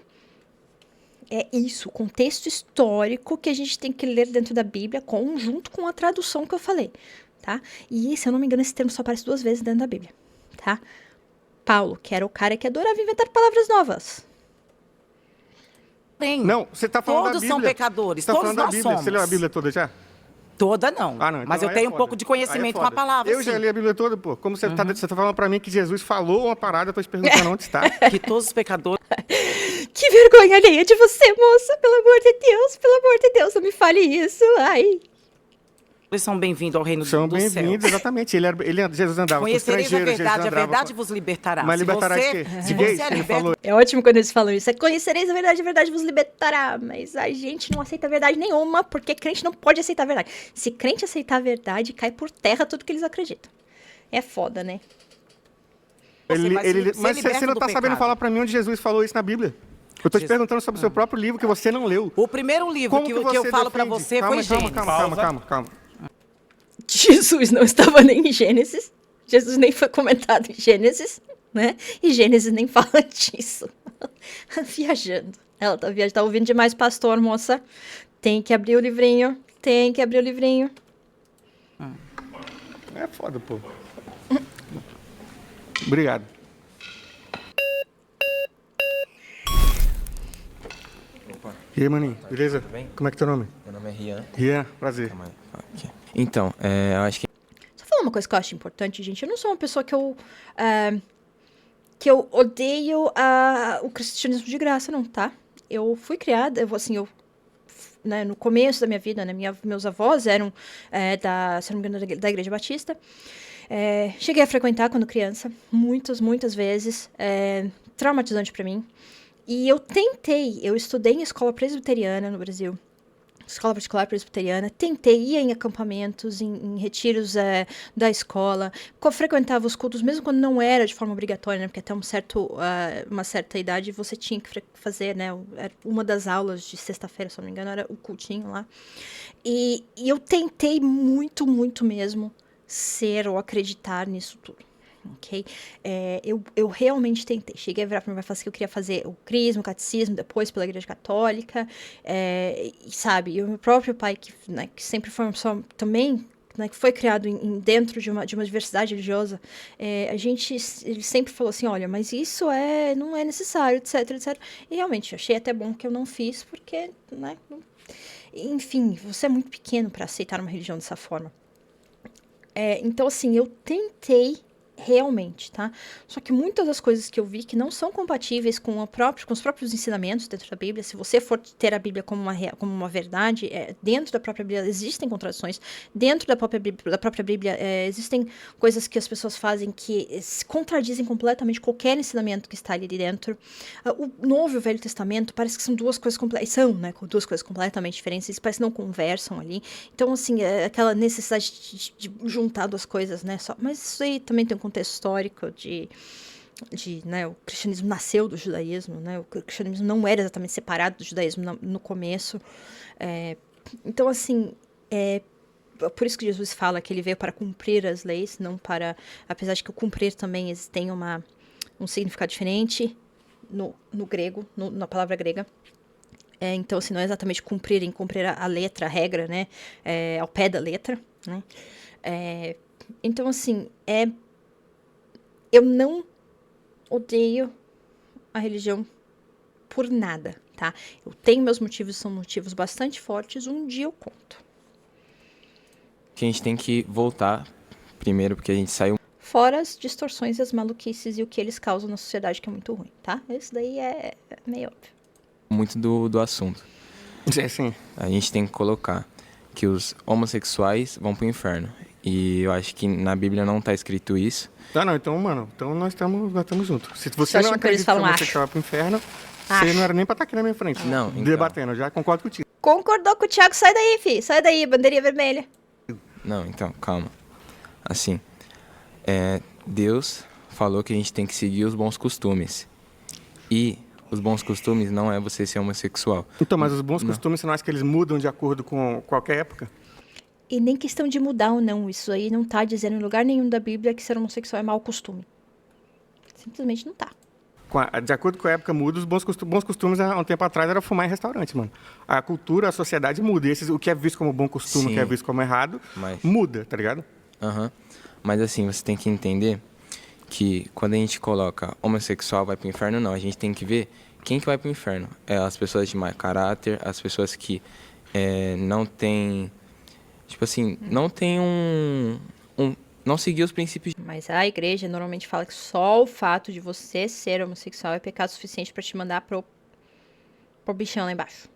[SPEAKER 1] É isso, o contexto histórico que a gente tem que ler dentro da Bíblia, junto com a tradução que eu falei, tá? E, se eu não me engano, esse termo só aparece 2 vezes dentro da Bíblia, tá? Paulo, que era o cara que adorava inventar palavras novas.
[SPEAKER 2] Não, você tá falando da Bíblia.
[SPEAKER 5] Todos são pecadores,
[SPEAKER 2] Você tá
[SPEAKER 5] todos
[SPEAKER 2] falando da
[SPEAKER 5] nós
[SPEAKER 2] Bíblia.
[SPEAKER 5] somos.
[SPEAKER 2] Você leu a Bíblia toda já?
[SPEAKER 5] Toda não,
[SPEAKER 2] Ah, não, então
[SPEAKER 5] mas eu
[SPEAKER 2] aí
[SPEAKER 5] tenho
[SPEAKER 2] é
[SPEAKER 5] um
[SPEAKER 2] foda.
[SPEAKER 5] pouco de conhecimento
[SPEAKER 2] Aí é
[SPEAKER 5] com a
[SPEAKER 2] foda.
[SPEAKER 5] palavra,
[SPEAKER 2] Eu
[SPEAKER 5] sim.
[SPEAKER 2] já li a Bíblia toda, pô. Como você tá falando pra mim que Jesus falou uma parada, eu tô te perguntando onde está.
[SPEAKER 5] Que todos os pecadores
[SPEAKER 1] Que vergonha alheia de você, moça! Pelo amor de Deus, não me fale isso, ai!
[SPEAKER 5] são bem-vindos ao reino
[SPEAKER 2] São
[SPEAKER 5] do céu.
[SPEAKER 2] bem-vindos, exatamente. Jesus andava com
[SPEAKER 5] Conhecereis a
[SPEAKER 2] estrangeiros,
[SPEAKER 5] verdade,
[SPEAKER 2] Jesus
[SPEAKER 5] a
[SPEAKER 2] andava
[SPEAKER 5] verdade vos libertará.
[SPEAKER 2] Mas libertará de quê?
[SPEAKER 5] Se
[SPEAKER 2] De gays?
[SPEAKER 5] você é
[SPEAKER 2] Ele
[SPEAKER 5] liberto,
[SPEAKER 2] falou.
[SPEAKER 1] É ótimo quando eles falam isso. Conhecereis a verdade vos libertará. Mas a gente não aceita a verdade nenhuma, porque crente não pode aceitar a verdade. Se crente aceitar a verdade, cai por terra tudo que eles acreditam. É foda, né?
[SPEAKER 2] Mas você não tá sabendo falar pra mim onde Jesus falou isso na Bíblia. Eu tô te perguntando sobre o seu próprio livro que você não leu.
[SPEAKER 5] O primeiro livro que eu falo pra você foi Gênesis.
[SPEAKER 2] Calma.
[SPEAKER 1] Jesus não estava nem em Gênesis. Jesus nem foi comentado em Gênesis, né? E Gênesis nem fala disso. Viajando. Ela tá ouvindo demais pastor, moça. Tem que abrir o livrinho.
[SPEAKER 2] É foda, pô. Obrigado. E aí, maninho, beleza?
[SPEAKER 4] Tudo bem?
[SPEAKER 2] Como é que é teu nome?
[SPEAKER 4] Meu nome é Rian.
[SPEAKER 2] Rian, prazer.
[SPEAKER 4] Calma aí. Aqui. Então, eu acho que
[SPEAKER 1] Só falar uma coisa que eu acho importante, gente. Eu não sou uma pessoa que eu odeio o cristianismo de graça, não, tá? Eu fui criada, né, no começo da minha vida, né, meus avós eram, se não me engano, da Igreja Batista. Cheguei a frequentar quando criança, muitas vezes, traumatizante pra mim. E eu estudei em escola presbiteriana no Brasil, escola particular presbiteriana, tentei ir em acampamentos, em retiros da escola, frequentava os cultos, mesmo quando não era de forma obrigatória, né, porque até uma certa idade você tinha que fazer, né, uma das aulas de sexta-feira, se não me engano, era o cultinho lá. E eu tentei muito mesmo ser ou acreditar nisso tudo. Ok? Eu realmente tentei. Cheguei a virar pra minha mãe e falar que eu queria fazer o crisma, o catecismo, depois pela Igreja Católica. E sabe, e o meu próprio pai, que sempre foi uma pessoa também, né, que foi criado dentro de uma diversidade religiosa, ele sempre falou assim, olha, mas isso não é necessário, etc. E realmente, eu achei até bom que eu não fiz, porque, né, enfim, você é muito pequeno para aceitar uma religião dessa forma. Então, assim, eu tentei realmente, tá? Só que muitas das coisas que eu vi que não são compatíveis com os próprios ensinamentos dentro da Bíblia, se você for ter a Bíblia como uma verdade, dentro da própria Bíblia existem contradições, dentro da própria Bíblia existem coisas que as pessoas fazem que se contradizem completamente qualquer ensinamento que está ali dentro. O Novo e o Velho Testamento parece que são duas coisas completamente diferentes, eles parecem que não conversam ali. Então, assim, aquela necessidade de juntar duas coisas, né? Mas isso aí também tem um contexto histórico né, o cristianismo nasceu do judaísmo, né, o cristianismo não era exatamente separado do judaísmo no começo. Então, assim, por isso que Jesus fala que ele veio para cumprir as leis, não para... Apesar de que o cumprir também tem um significado diferente no grego, na palavra grega. Então, assim, não é exatamente cumprir a letra, a regra, né? Ao pé da letra, né? Então, assim, eu não odeio a religião por nada, tá? Eu tenho meus motivos, são motivos bastante fortes, um dia eu conto.
[SPEAKER 4] Que a gente tem que voltar primeiro, porque a gente saiu...
[SPEAKER 1] Fora as distorções e as maluquices e o que eles causam na sociedade, que é muito ruim, tá? Isso daí é meio óbvio.
[SPEAKER 4] Muito do assunto.
[SPEAKER 2] Sim.
[SPEAKER 4] A gente tem que colocar que os homossexuais vão pro inferno. E eu acho que na Bíblia não tá escrito isso.
[SPEAKER 2] Não, então, mano, nós estamos juntos. Se você não acredita que homossexual vai pro inferno, você não era nem pra estar aqui na minha frente.
[SPEAKER 4] Não, então.
[SPEAKER 2] Debatendo, eu já concordo contigo.
[SPEAKER 1] Concordou com o Thiago, sai daí, fi. Sai daí, bandeirinha vermelha.
[SPEAKER 4] Não, então, calma. Assim, Deus falou que a gente tem que seguir os bons costumes. E os bons costumes não é você ser homossexual.
[SPEAKER 2] Então, mas os bons costumes, você não acha que eles mudam de acordo com qualquer época?
[SPEAKER 1] E nem questão de mudar ou não. Isso aí não tá dizendo em lugar nenhum da Bíblia que ser homossexual é mau costume. Simplesmente não tá.
[SPEAKER 2] De acordo com a época, muda. Os bons costumes, há um tempo atrás, era fumar em restaurante, mano. A cultura, a sociedade muda. O que é visto como bom costume, o que é visto como errado, muda, tá ligado?
[SPEAKER 4] Mas assim, você tem que entender que quando a gente coloca homossexual vai pro inferno, não. A gente tem que ver quem que vai pro inferno. As pessoas de mau caráter, as pessoas que não têm... Tipo assim, não tem não seguir os princípios.
[SPEAKER 1] Mas a igreja normalmente fala que só o fato de você ser homossexual é pecado suficiente pra te mandar pro bichão lá embaixo.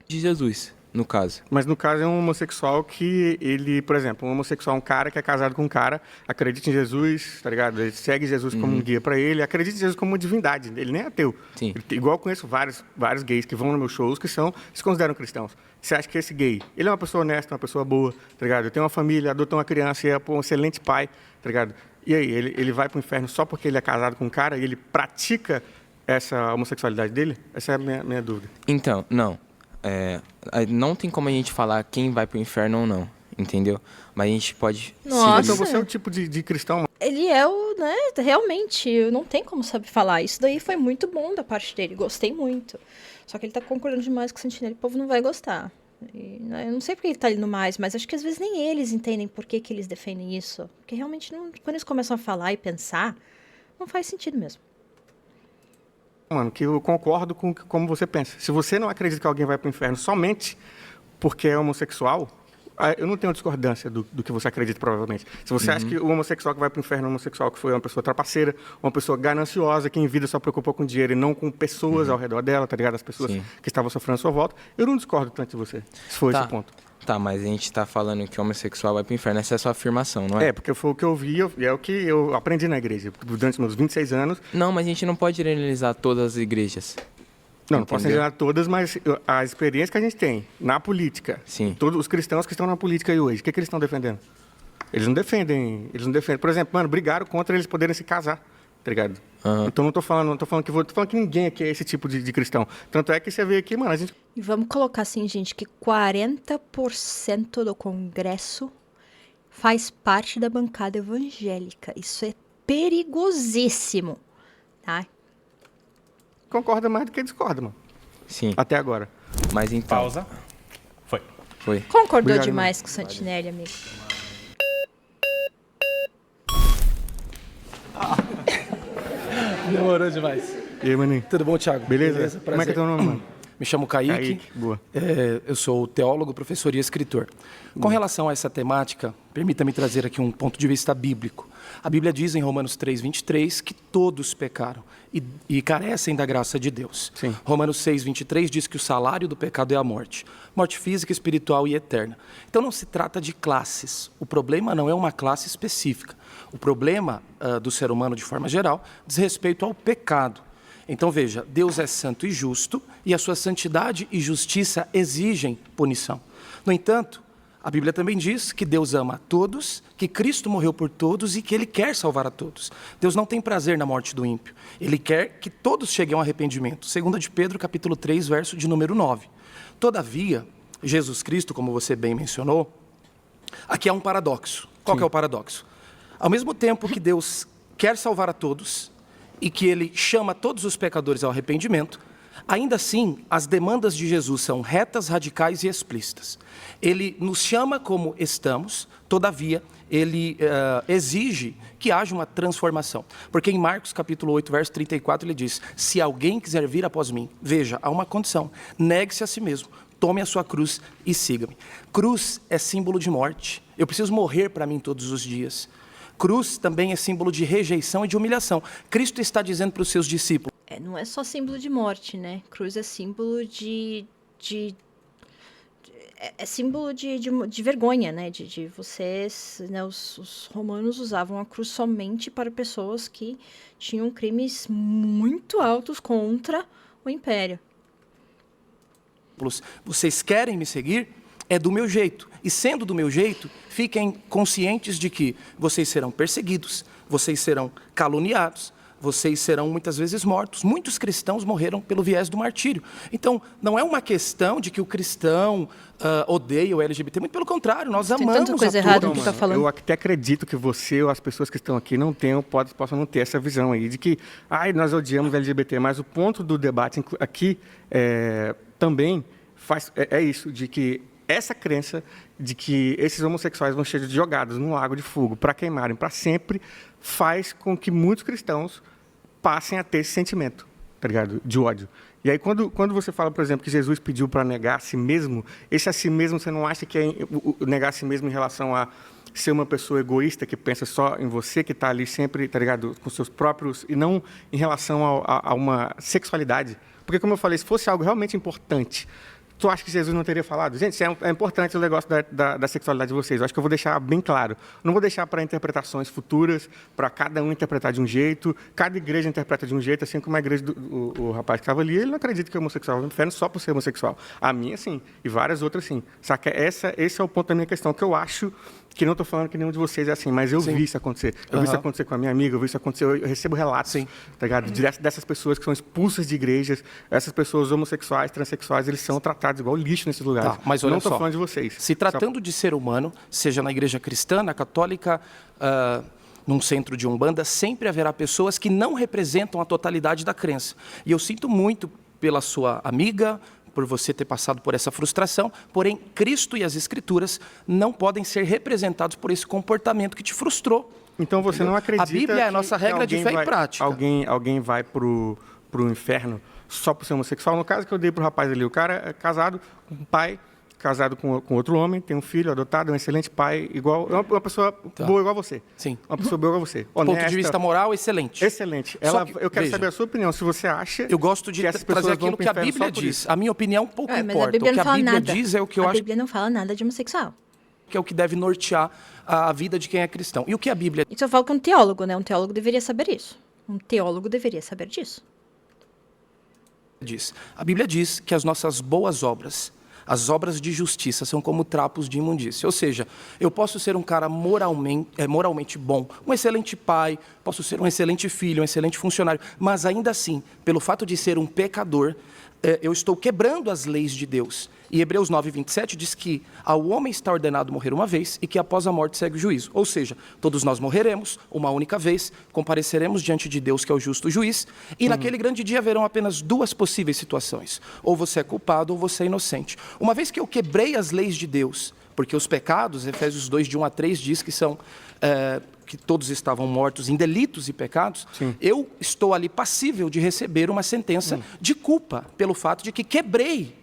[SPEAKER 4] De Jesus, no caso.
[SPEAKER 2] Mas no caso é um homossexual que ele, por exemplo, um homossexual, um cara que é casado com um cara, acredita em Jesus, tá ligado? Ele segue Jesus como um guia pra ele, acredita em Jesus como uma divindade. Ele nem é ateu.
[SPEAKER 4] Sim.
[SPEAKER 2] Igual eu conheço vários gays que vão nos meus shows que se consideram cristãos. Você acha que esse gay, ele é uma pessoa honesta, uma pessoa boa, tá ligado? Tem uma família, adotou uma criança e é um excelente pai, tá ligado? E aí, ele vai pro inferno só porque ele é casado com um cara e ele pratica essa homossexualidade dele? Essa é a minha dúvida.
[SPEAKER 4] Então, não. Não tem como a gente falar quem vai pro inferno ou não, entendeu? Mas a gente pode...
[SPEAKER 1] Nossa.
[SPEAKER 2] Então você é o tipo de cristão...
[SPEAKER 1] Ele é né, realmente, não tem como saber falar. Isso daí foi muito bom da parte dele, gostei muito. Só que ele tá concordando demais com o Sentinela, o povo não vai gostar. E, né, eu não sei porque ele tá ali no mais, mas acho que às vezes nem eles entendem por que eles defendem isso. Porque realmente, quando eles começam a falar e pensar, não faz sentido mesmo.
[SPEAKER 2] Mano, que eu concordo com como você pensa. Se você não acredita que alguém vai pro inferno somente porque é homossexual, eu não tenho discordância do que você acredita, provavelmente. Se você acha que o homossexual que vai pro inferno é um homossexual que foi uma pessoa trapaceira, uma pessoa gananciosa, que em vida só preocupou com dinheiro e não com pessoas ao redor dela, tá ligado? As pessoas que estavam sofrendo à sua volta, eu não discordo tanto de você, se for esse o ponto.
[SPEAKER 4] Tá, mas a gente tá falando que o homossexual vai pro inferno. Essa é a sua afirmação, não é?
[SPEAKER 2] Porque foi o que eu vi e é o que eu aprendi na igreja durante meus 26 anos.
[SPEAKER 4] Não, mas a gente não pode generalizar todas as igrejas.
[SPEAKER 2] Não posso generalizar todas, mas a experiência que a gente tem na política, todos os cristãos que estão na política aí hoje, o que eles estão defendendo? Eles não defendem. Por exemplo, mano, brigaram contra eles poderem se casar, tá ligado? Então não tô falando que ninguém aqui é esse tipo de cristão. Tanto é que você vê aqui, mano, a gente...
[SPEAKER 1] E vamos colocar assim, gente, que 40% do Congresso faz parte da bancada evangélica. Isso é perigosíssimo, tá?
[SPEAKER 2] Concorda mais do que discorda, mano.
[SPEAKER 4] Sim.
[SPEAKER 2] Até agora.
[SPEAKER 4] Mas então...
[SPEAKER 6] Pausa. Foi.
[SPEAKER 1] Concordou
[SPEAKER 2] Obrigado,
[SPEAKER 1] demais
[SPEAKER 2] mano.
[SPEAKER 1] com o Santinelli, amigo.
[SPEAKER 7] Demorou demais.
[SPEAKER 2] E aí, maninho?
[SPEAKER 7] Tudo bom, Thiago?
[SPEAKER 2] Beleza? Como é que é teu nome, mano?
[SPEAKER 7] Me chamo Kaique.
[SPEAKER 2] Boa.
[SPEAKER 7] Eu sou teólogo, professor e escritor. Com relação a essa temática, permita-me trazer aqui um ponto de vista bíblico. A Bíblia diz em Romanos 3:23 que todos pecaram e carecem da graça de Deus.
[SPEAKER 2] Sim.
[SPEAKER 7] Romanos 6:23 diz que o salário do pecado é a morte. Morte física, espiritual e eterna. Então não se trata de classes. O problema não é uma classe específica. O problema do ser humano, de forma geral, diz respeito ao pecado. Então veja, Deus é santo e justo e a sua santidade e justiça exigem punição. No entanto, A Bíblia também diz que Deus ama a todos, que Cristo morreu por todos e que Ele quer salvar a todos. Deus não tem prazer na morte do ímpio. Ele quer que todos cheguem ao arrependimento. 2 de Pedro, capítulo 3, verso de número 9. Todavia, Jesus Cristo, como você bem mencionou, aqui há um paradoxo. Qual que é o paradoxo? Ao mesmo tempo que Deus quer salvar a todos e que Ele chama todos os pecadores ao arrependimento, ainda assim, as demandas de Jesus são retas, radicais e explícitas. Ele nos chama como estamos, todavia, ele exige que haja uma transformação. Porque em Marcos capítulo 8, verso 34, ele diz: se alguém quiser vir após mim, veja, há uma condição, negue-se a si mesmo, tome a sua cruz e siga-me. Cruz é símbolo de morte. Eu preciso morrer para mim todos os dias. Cruz também é símbolo de rejeição e de humilhação. Cristo está dizendo para os seus discípulos.
[SPEAKER 1] Não é só símbolo de morte, né? Cruz é símbolo é símbolo de vergonha, né? De vocês, né? Os romanos usavam a cruz somente para pessoas que tinham crimes muito altos contra o império.
[SPEAKER 7] Vocês querem me seguir? É do meu jeito. E sendo do meu jeito, fiquem conscientes de que vocês serão perseguidos, vocês serão caluniados, vocês serão muitas vezes mortos. Muitos cristãos morreram pelo viés do martírio. Então, não é uma questão de que o cristão odeia o LGBT. Muito pelo contrário, nós amamos
[SPEAKER 1] tanta coisa errada no que
[SPEAKER 2] tá falando. Eu até acredito que você ou as pessoas que estão aqui não tenham, possam não ter essa visão aí de que nós odiamos o LGBT. Mas o ponto do debate aqui também é isso, de que essa crença de que esses homossexuais vão ser jogados num lago de fogo para queimarem para sempre faz com que muitos cristãos passem a ter esse sentimento, tá ligado? De ódio. E aí, quando você fala, por exemplo, que Jesus pediu para negar a si mesmo, esse a si mesmo, você não acha que é negar a si mesmo em relação a ser uma pessoa egoísta que pensa só em você, que está ali sempre, tá ligado, com seus próprios, e não em relação a uma sexualidade? Porque, como eu falei, se fosse algo realmente importante, tu acha que Jesus não teria falado? Gente, é importante o negócio da sexualidade de vocês. Eu acho que eu vou deixar bem claro. Não vou deixar para interpretações futuras, para cada um interpretar de um jeito. Cada igreja interpreta de um jeito, assim como a igreja o rapaz que estava ali, ele não acredita que é homossexual. Eu me inferno só por ser homossexual. A minha, sim. E várias outras, sim. Saca? Esse é o ponto da minha questão, que eu acho que não estou falando que nenhum de vocês é assim, mas eu vi isso acontecer. Eu vi isso acontecer com a minha amiga, eu vi isso acontecer, eu recebo relatos, tá ligado? Dessas pessoas que são expulsas de igrejas, essas pessoas homossexuais, transexuais, eles são tratados igual lixo nesses lugares.
[SPEAKER 7] Mas
[SPEAKER 2] eu não estou falando de vocês.
[SPEAKER 7] Se tratando de ser humano, seja na igreja cristã, na católica, num centro de umbanda, sempre haverá pessoas que não representam a totalidade da crença. E eu sinto muito pela sua amiga, por você ter passado por essa frustração, porém, Cristo e as Escrituras não podem ser representados por esse comportamento que te frustrou.
[SPEAKER 2] Então você não acredita
[SPEAKER 7] a Bíblia é a nossa regra de fé e prática.
[SPEAKER 2] Alguém vai pro inferno só por ser homossexual? No caso que eu dei pro rapaz ali, o cara é casado com um pai, casado com outro homem, tem um filho adotado, é um excelente pai, uma pessoa boa igual a você.
[SPEAKER 7] Sim.
[SPEAKER 2] Uma pessoa boa igual a você. Honesta,
[SPEAKER 7] ponto de vista moral, excelente.
[SPEAKER 2] Excelente. Eu quero saber a sua opinião. Se você acha...
[SPEAKER 7] Eu gosto de trazer aquilo que a Bíblia diz. A minha opinião pouco importa.
[SPEAKER 1] A Bíblia
[SPEAKER 7] o que a Bíblia
[SPEAKER 1] nada.
[SPEAKER 7] diz é o que eu acho...
[SPEAKER 1] A Bíblia não fala nada de homossexual.
[SPEAKER 7] Que é o que deve nortear a vida de quem é cristão. E o que a Bíblia...
[SPEAKER 1] Isso eu falo que um teólogo, né? Um teólogo deveria saber isso. Um teólogo deveria saber disso.
[SPEAKER 7] A Bíblia diz que as nossas boas obras, as obras de justiça, são como trapos de imundícia. Ou seja, eu posso ser um cara moralmente bom, um excelente pai, posso ser um excelente filho, um excelente funcionário, mas ainda assim, pelo fato de ser um pecador, eu estou quebrando as leis de Deus. E Hebreus 9, 27 diz que ao homem está ordenado morrer uma vez e que após a morte segue o juízo. Ou seja, todos nós morreremos uma única vez, compareceremos diante de Deus, que é o justo juiz, e naquele grande dia haverão apenas duas possíveis situações. Ou você é culpado ou você é inocente. Uma vez que eu quebrei as leis de Deus, porque os pecados, Efésios 2, de 1 a 3, diz que são... que todos estavam mortos em delitos e pecados, eu estou ali passível de receber uma sentença de culpa pelo fato de que quebrei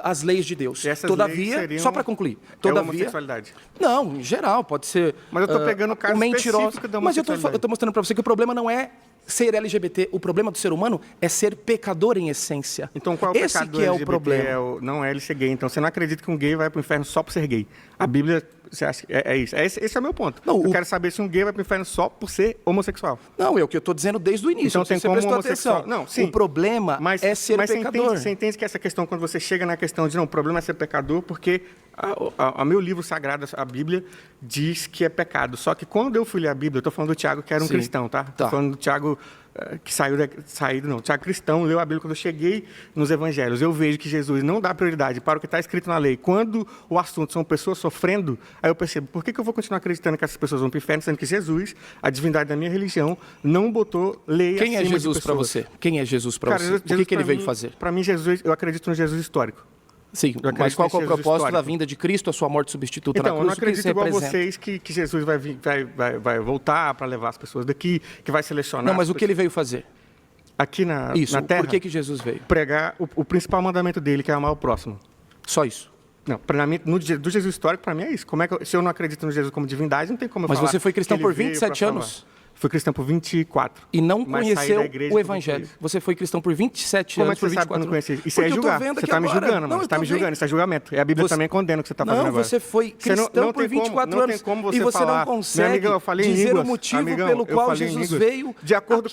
[SPEAKER 7] as leis de Deus. Todavia, só para concluir,
[SPEAKER 2] homossexualidade?
[SPEAKER 7] Não, em geral, pode ser...
[SPEAKER 2] Mas eu estou pegando o caso específico da homossexualidade.
[SPEAKER 7] Mas eu estou mostrando para você que o problema não é ser LGBT, o problema do ser humano é ser pecador em essência.
[SPEAKER 2] Então qual é o pecado do LGBT? O problema? Não é ele ser gay. Então você não acredita que um gay vai para o inferno só por ser gay. A Bíblia, você acha, é isso. Esse é o meu ponto. Eu quero saber se um gay vai para o inferno só por ser homossexual.
[SPEAKER 7] Não, é o que eu estou dizendo desde o início.
[SPEAKER 2] Então tem como homossexual.
[SPEAKER 7] Não, sim. O problema é ser pecador.
[SPEAKER 2] Você entende que essa questão, quando você chega na questão de não, o problema é ser pecador, porque O meu livro sagrado, a Bíblia, diz que é pecado. Só que quando eu fui ler a Bíblia, eu estou falando do Tiago, que era um cristão, tá? Estou falando do Tiago que saído, Tiago cristão, leu a Bíblia. Quando eu cheguei nos evangelhos, eu vejo que Jesus não dá prioridade para o que está escrito na lei. Quando o assunto são pessoas sofrendo, aí eu percebo, por que eu vou continuar acreditando que essas pessoas vão para o inferno, sendo que Jesus, a divindade da minha religião, não botou lei acima de pessoas?
[SPEAKER 7] Quem é Jesus para você? Quem é Jesus para você? O que ele veio fazer?
[SPEAKER 2] Para mim, Jesus, eu acredito no Jesus histórico.
[SPEAKER 7] Sim, mas qual é o propósito da vinda de Cristo, a sua morte substituta na cruz?
[SPEAKER 2] Eu não acredito igual vocês que Jesus vai voltar para levar as pessoas daqui, que vai selecionar.
[SPEAKER 7] Não, mas o que ele veio fazer?
[SPEAKER 2] Aqui na Terra.
[SPEAKER 7] Por que Jesus veio?
[SPEAKER 2] Pregar o principal mandamento dele, que é amar o próximo.
[SPEAKER 7] Só isso?
[SPEAKER 2] Não, para mim, do Jesus histórico, para mim é isso. Se eu não acredito no Jesus como divindade, não tem como eu falar.
[SPEAKER 7] Mas você foi cristão por 27 anos?
[SPEAKER 2] Fui cristão por 24.
[SPEAKER 7] E não conheceu o Evangelho. Você foi cristão por 27
[SPEAKER 2] anos,
[SPEAKER 7] por 24 anos.
[SPEAKER 2] Como é que você sabe que eu não conheci? Isso é julgar. Você está me julgando, mano. Você está me julgando. Isso é julgamento. E a Bíblia também condena o que você está fazendo agora.
[SPEAKER 7] Não, você foi cristão por 24 anos.
[SPEAKER 2] Não tem como você
[SPEAKER 7] e você
[SPEAKER 2] falar,
[SPEAKER 7] não consegue
[SPEAKER 2] amigão, eu falei
[SPEAKER 7] dizer
[SPEAKER 2] línguas,
[SPEAKER 7] o motivo
[SPEAKER 2] amigão,
[SPEAKER 7] pelo qual Jesus veio
[SPEAKER 2] de acordo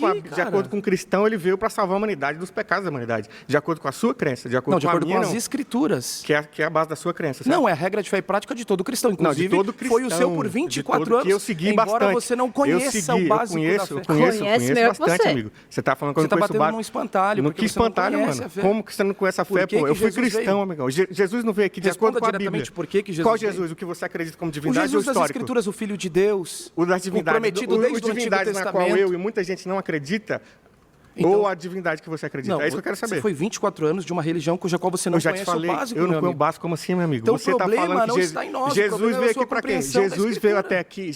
[SPEAKER 2] com um cristão, ele veio para salvar a humanidade dos pecados da humanidade. De acordo com a sua crença. De acordo
[SPEAKER 7] com as Escrituras.
[SPEAKER 2] Que é a base da sua crença.
[SPEAKER 7] Não, é a regra de fé e prática de todo cristão. Inclusive, foi o seu por 24 anos.
[SPEAKER 2] Que eu segui bastante.
[SPEAKER 7] Embora você não conheça o básico da fé.
[SPEAKER 2] Eu conheço bastante, amigo. Você está falando que eu não conheço
[SPEAKER 7] batendo num espantalho.
[SPEAKER 2] No que espantalho, mano? Como que você não conhece a fé, pô? Eu fui cristão, amigão. Jesus não veio aqui de acordo com a Bíblia. Qual Jesus? O que você acredita como divindade ou histórico?
[SPEAKER 7] O Jesus das Escrituras, o Filho de Deus.
[SPEAKER 2] O das divindades.
[SPEAKER 7] O prometido desde o Antigo Testamento.
[SPEAKER 2] Na qual eu e muita gente não acredita. Então, ou a divindade que você acredita?
[SPEAKER 7] Não,
[SPEAKER 2] é isso que eu quero saber.
[SPEAKER 7] Você foi 24 anos de uma religião cuja qual você não conhece o básico,
[SPEAKER 2] eu não conheço o básico como assim, meu amigo?
[SPEAKER 7] Então
[SPEAKER 2] você
[SPEAKER 7] o problema
[SPEAKER 2] tá falando
[SPEAKER 7] não
[SPEAKER 2] que
[SPEAKER 7] está em nós.
[SPEAKER 2] Jesus veio aqui para quê? Jesus veio até aqui,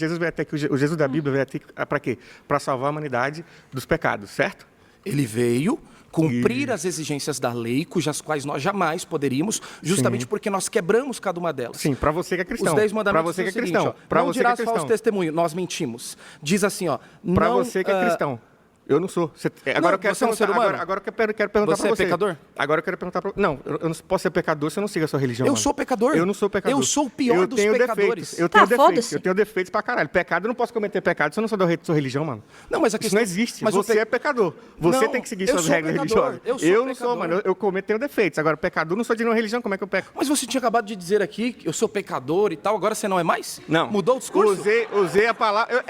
[SPEAKER 2] o Jesus da Bíblia veio aqui para quê? Para salvar a humanidade dos pecados, certo?
[SPEAKER 7] Ele veio cumprir as exigências da lei, cujas quais nós jamais poderíamos, justamente porque nós quebramos cada uma delas.
[SPEAKER 2] Sim, para você que é cristão.
[SPEAKER 7] Os 10 mandamentos
[SPEAKER 2] para você que é
[SPEAKER 7] seguinte,
[SPEAKER 2] cristão.
[SPEAKER 7] Não dirás falso testemunho, nós mentimos. Diz assim, ó.
[SPEAKER 2] Para você que é cristão. Eu não sou. Agora eu quero
[SPEAKER 7] você é um ser humano?
[SPEAKER 2] Agora eu quero perguntar para você.
[SPEAKER 7] Você é pecador?
[SPEAKER 2] Agora eu quero perguntar para você. Não, eu não posso ser pecador se eu não sigo a sua religião.
[SPEAKER 7] Eu sou pecador.
[SPEAKER 2] Eu não sou pecador.
[SPEAKER 7] Eu sou o pior dos pecadores.
[SPEAKER 2] Eu tenho defeitos. Eu tenho defeitos pra caralho. Pecado, eu não posso cometer pecado se eu não sou da sua religião, mano.
[SPEAKER 7] Não, mas
[SPEAKER 2] isso não existe. Você é pecador. Você tem que seguir suas regras religiosas. Eu não sou, mano. Eu tenho defeitos. Agora, pecador, não sou de nenhuma religião. Como é que eu peco?
[SPEAKER 7] Mas você tinha acabado de dizer aqui que eu sou pecador e tal. Agora você não é mais?
[SPEAKER 2] Não.
[SPEAKER 7] Mudou o discurso?
[SPEAKER 2] Usei a palavra.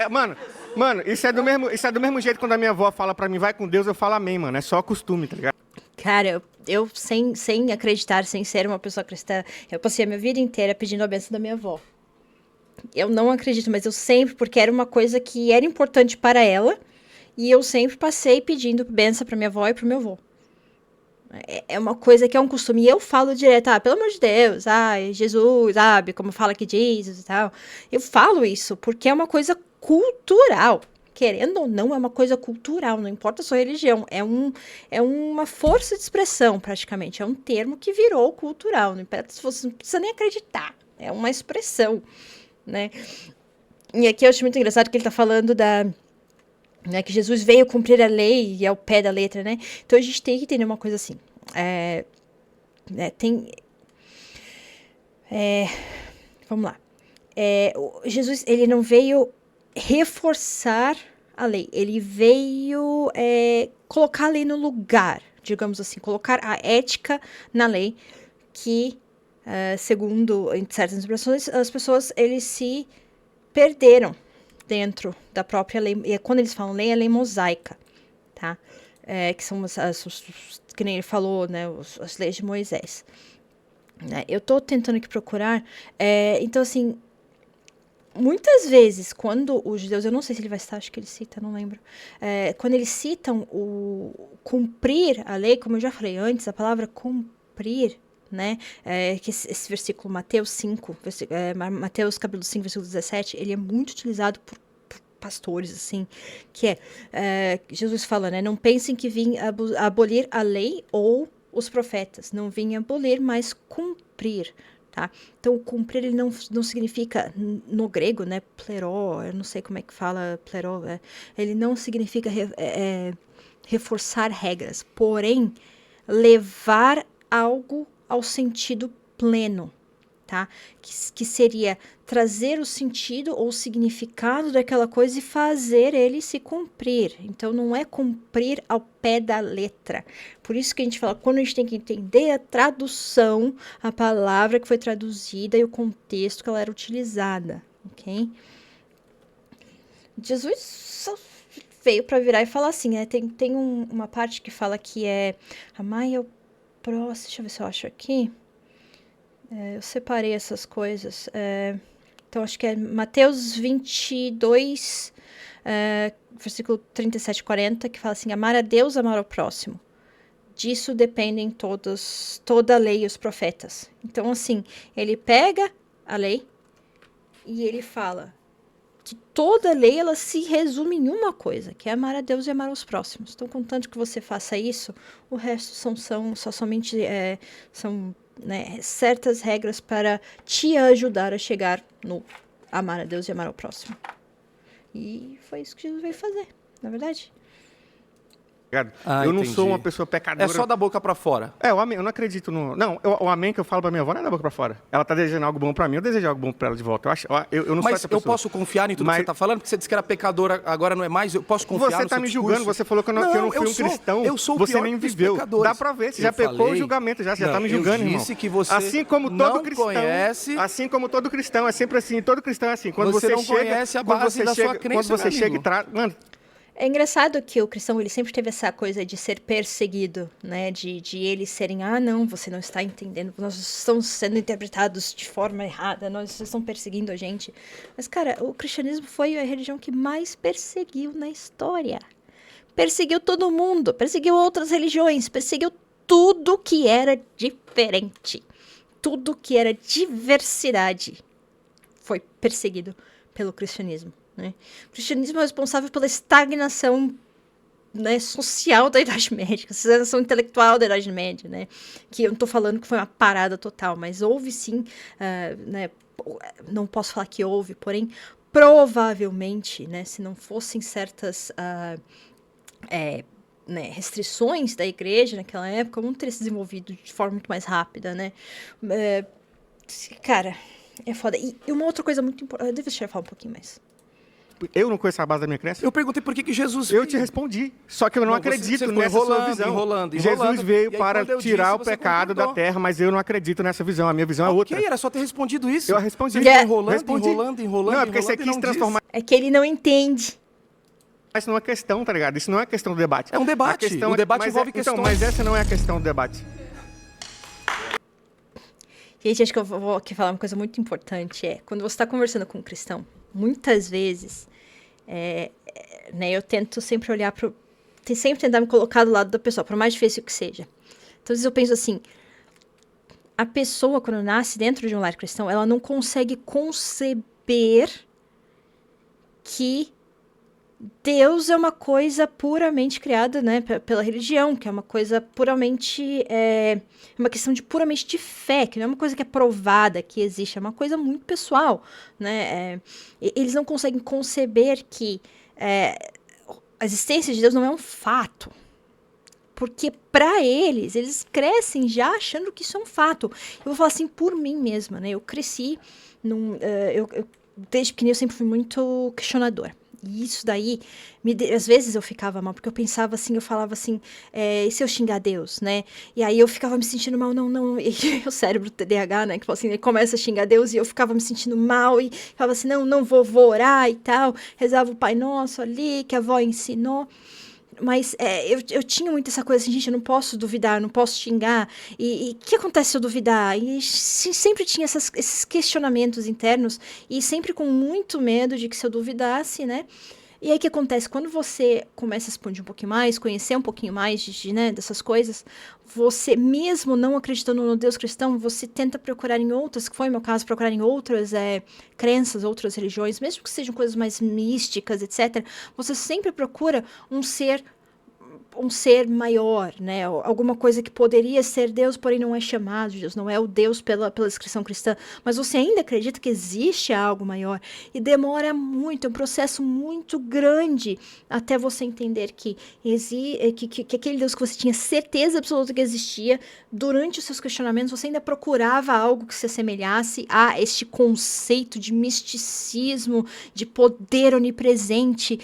[SPEAKER 2] Mano, isso é do mesmo jeito quando a minha avó fala pra mim, vai com Deus, eu falo amém, mano. É só costume, tá ligado?
[SPEAKER 1] Cara, eu sem acreditar, sem ser uma pessoa cristã, eu passei a minha vida inteira pedindo a bênção da minha avó. Eu não acredito, mas eu sempre, porque era uma coisa que era importante para ela, e eu sempre passei pedindo bênção pra minha avó e pro meu avô. É uma coisa que é um costume. E eu falo direto, pelo amor de Deus, Jesus, sabe, como fala que Jesus e tal. Eu falo isso porque é uma coisa cultural. Querendo ou não, é uma coisa cultural, não importa a sua religião. É uma força de expressão, praticamente. É um termo que virou cultural. Não precisa nem acreditar. É uma expressão, né? E aqui eu acho muito engraçado que ele tá falando que Jesus veio cumprir a lei e é o pé da letra, né? Então a gente tem que entender uma coisa assim. Vamos lá. Jesus, ele não veio reforçar a lei. Ele veio colocar a lei no lugar, digamos assim, colocar a ética na lei que, segundo em certas expressões, as pessoas, eles se perderam dentro da própria lei. E quando eles falam lei, é lei mosaica, tá? Que são que nem ele falou, né, as leis de Moisés. Eu tô tentando aqui procurar. Então, assim, muitas vezes, quando os judeus, eu não sei se ele vai citar, acho que ele cita, não lembro. Quando eles citam o cumprir a lei, como eu já falei antes, a palavra cumprir, né, que esse versículo, Mateus 5, Mateus capítulo 5, versículo 17, ele é muito utilizado por pastores, assim, que Jesus fala, né, não pensem que vim abolir a lei ou os profetas, não vim abolir, mas cumprir, tá? Então, cumprir, ele não significa, no grego, né, pleró, eu não sei como é que fala pleró, ele não significa reforçar regras, porém, levar algo ao sentido pleno, tá? Que seria trazer o sentido ou o significado daquela coisa e fazer ele se cumprir. Então, não é cumprir ao pé da letra. Por isso que a gente fala, quando a gente tem que entender a tradução, a palavra que foi traduzida e o contexto que ela era utilizada, ok? Jesus só veio para virar e falar assim, tem uma parte que fala que é amai ao próximo, deixa eu ver se eu acho aqui. Eu separei essas coisas. Então, acho que é Mateus 22, versículo 37 e 40, que fala assim, amar a Deus, amar ao próximo. Disso dependem toda a lei e os profetas. Então, assim, ele pega a lei e ele fala que toda lei, ela se resume em uma coisa, que é amar a Deus e amar aos próximos. Então, contanto que você faça isso, o resto são né, certas regras para te ajudar a chegar no amar a Deus e amar ao próximo. E foi isso que Jesus veio fazer, na verdade.
[SPEAKER 2] Eu não sou uma pessoa pecadora.
[SPEAKER 7] É só da boca pra fora.
[SPEAKER 2] O amém, eu não acredito no... Não, o amém que eu falo pra minha avó não é da boca pra fora. Ela tá desejando algo bom pra mim, eu desejo algo bom pra ela de volta. Eu não sou essa pessoa.
[SPEAKER 7] Mas eu posso confiar em tudo que você tá falando? Porque você disse que era pecadora, agora não é mais. Eu posso confiar no seu discurso?
[SPEAKER 2] Você tá me julgando, você falou que eu não fui um cristão.
[SPEAKER 7] Eu sou o
[SPEAKER 2] você
[SPEAKER 7] pior
[SPEAKER 2] nem
[SPEAKER 7] dos
[SPEAKER 2] viveu.
[SPEAKER 7] pecadores.
[SPEAKER 2] Dá pra ver, você já pecou o julgamento, já tá me julgando, irmão.
[SPEAKER 7] Eu disse que você
[SPEAKER 2] assim como todo
[SPEAKER 7] não
[SPEAKER 2] cristão,
[SPEAKER 7] conhece...
[SPEAKER 2] Assim como todo cristão, é sempre assim, todo cristão é assim. Quando
[SPEAKER 7] você não
[SPEAKER 2] chega,
[SPEAKER 7] conhece a base da sua crença,
[SPEAKER 2] quando você chega e traz... Mano,
[SPEAKER 1] é engraçado que o cristão, ele sempre teve essa coisa de ser perseguido, né? De eles serem, não, você não está entendendo, nós estamos sendo interpretados de forma errada, vocês estão perseguindo a gente. Mas, cara, o cristianismo foi a religião que mais perseguiu na história. Perseguiu todo mundo, perseguiu outras religiões, perseguiu tudo que era diferente. Tudo que era diversidade foi perseguido pelo cristianismo. Né? O cristianismo é responsável pela estagnação, né, social da Idade Média, estagnação intelectual da Idade Média, né? Que eu não estou falando que foi uma parada total, mas houve sim, né, não posso falar que houve, porém, provavelmente, né, se não fossem certas né, restrições da igreja naquela época, não teria se desenvolvido de forma muito mais rápida, né? Cara, é foda. E uma outra coisa muito importante, deixa eu falar um pouquinho mais.
[SPEAKER 2] Eu não conheço a base da minha crença.
[SPEAKER 7] Eu perguntei por que Jesus
[SPEAKER 2] veio. Eu te respondi. Só que eu não acredito nessa sua visão.
[SPEAKER 7] Enrolando.
[SPEAKER 2] Jesus veio para tirar o pecado da terra, mas eu não acredito nessa visão. A minha visão é outra.
[SPEAKER 7] Ok, era só ter respondido isso.
[SPEAKER 2] Eu respondi.
[SPEAKER 7] Enrolando.
[SPEAKER 2] Não, é porque você quis transformar...
[SPEAKER 1] É que ele não entende.
[SPEAKER 2] Isso não é questão, tá ligado? Isso não é questão do debate.
[SPEAKER 7] É um debate. O debate envolve questões.
[SPEAKER 2] Então, mas essa não é a questão do debate.
[SPEAKER 1] Gente, acho que eu vou aqui falar uma coisa muito importante. Quando você está conversando com um cristão, muitas vezes, né, eu tento sempre olhar para sempre tentar me colocar do lado da pessoa, por mais difícil que seja. Então, às vezes eu penso assim, a pessoa, quando nasce dentro de um lar cristão, ela não consegue conceber que Deus é uma coisa puramente criada, né, pela religião, que é uma coisa puramente, uma questão de puramente de fé, que não é uma coisa que é provada, que existe, é uma coisa muito pessoal, né, eles não conseguem conceber que a existência de Deus não é um fato, porque para eles crescem já achando que isso é um fato. Eu vou falar assim por mim mesma, né, eu cresci, desde pequena eu sempre fui muito questionadora. E isso daí, às vezes eu ficava mal, porque eu pensava assim, eu falava assim, e se eu xingar Deus, né? E aí eu ficava me sentindo mal, não, e o cérebro TDAH, né, que assim, ele começa a xingar Deus e eu ficava me sentindo mal e falava assim, não vou orar e tal, rezava o Pai Nosso ali, que a avó ensinou. Mas eu tinha muito essa coisa assim, gente, eu não posso duvidar, eu não posso xingar. E o que acontece se eu duvidar? E sempre tinha esses questionamentos internos e sempre com muito medo de que se eu duvidasse, né? E aí o que acontece? Quando você começa a expandir um pouquinho mais, conhecer um pouquinho mais né, dessas coisas, você, mesmo não acreditando no Deus cristão, você tenta procurar em outras, que foi o meu caso, procurar em outras crenças, outras religiões, mesmo que sejam coisas mais místicas, etc. Você sempre procura um ser um ser maior, né? Alguma coisa que poderia ser Deus, porém não é chamado de Deus, não é o Deus pela descrição cristã, mas você ainda acredita que existe algo maior, e demora muito, é um processo muito grande até você entender que aquele Deus que você tinha certeza absoluta que existia, durante os seus questionamentos, você ainda procurava algo que se assemelhasse a este conceito de misticismo, de poder onipresente,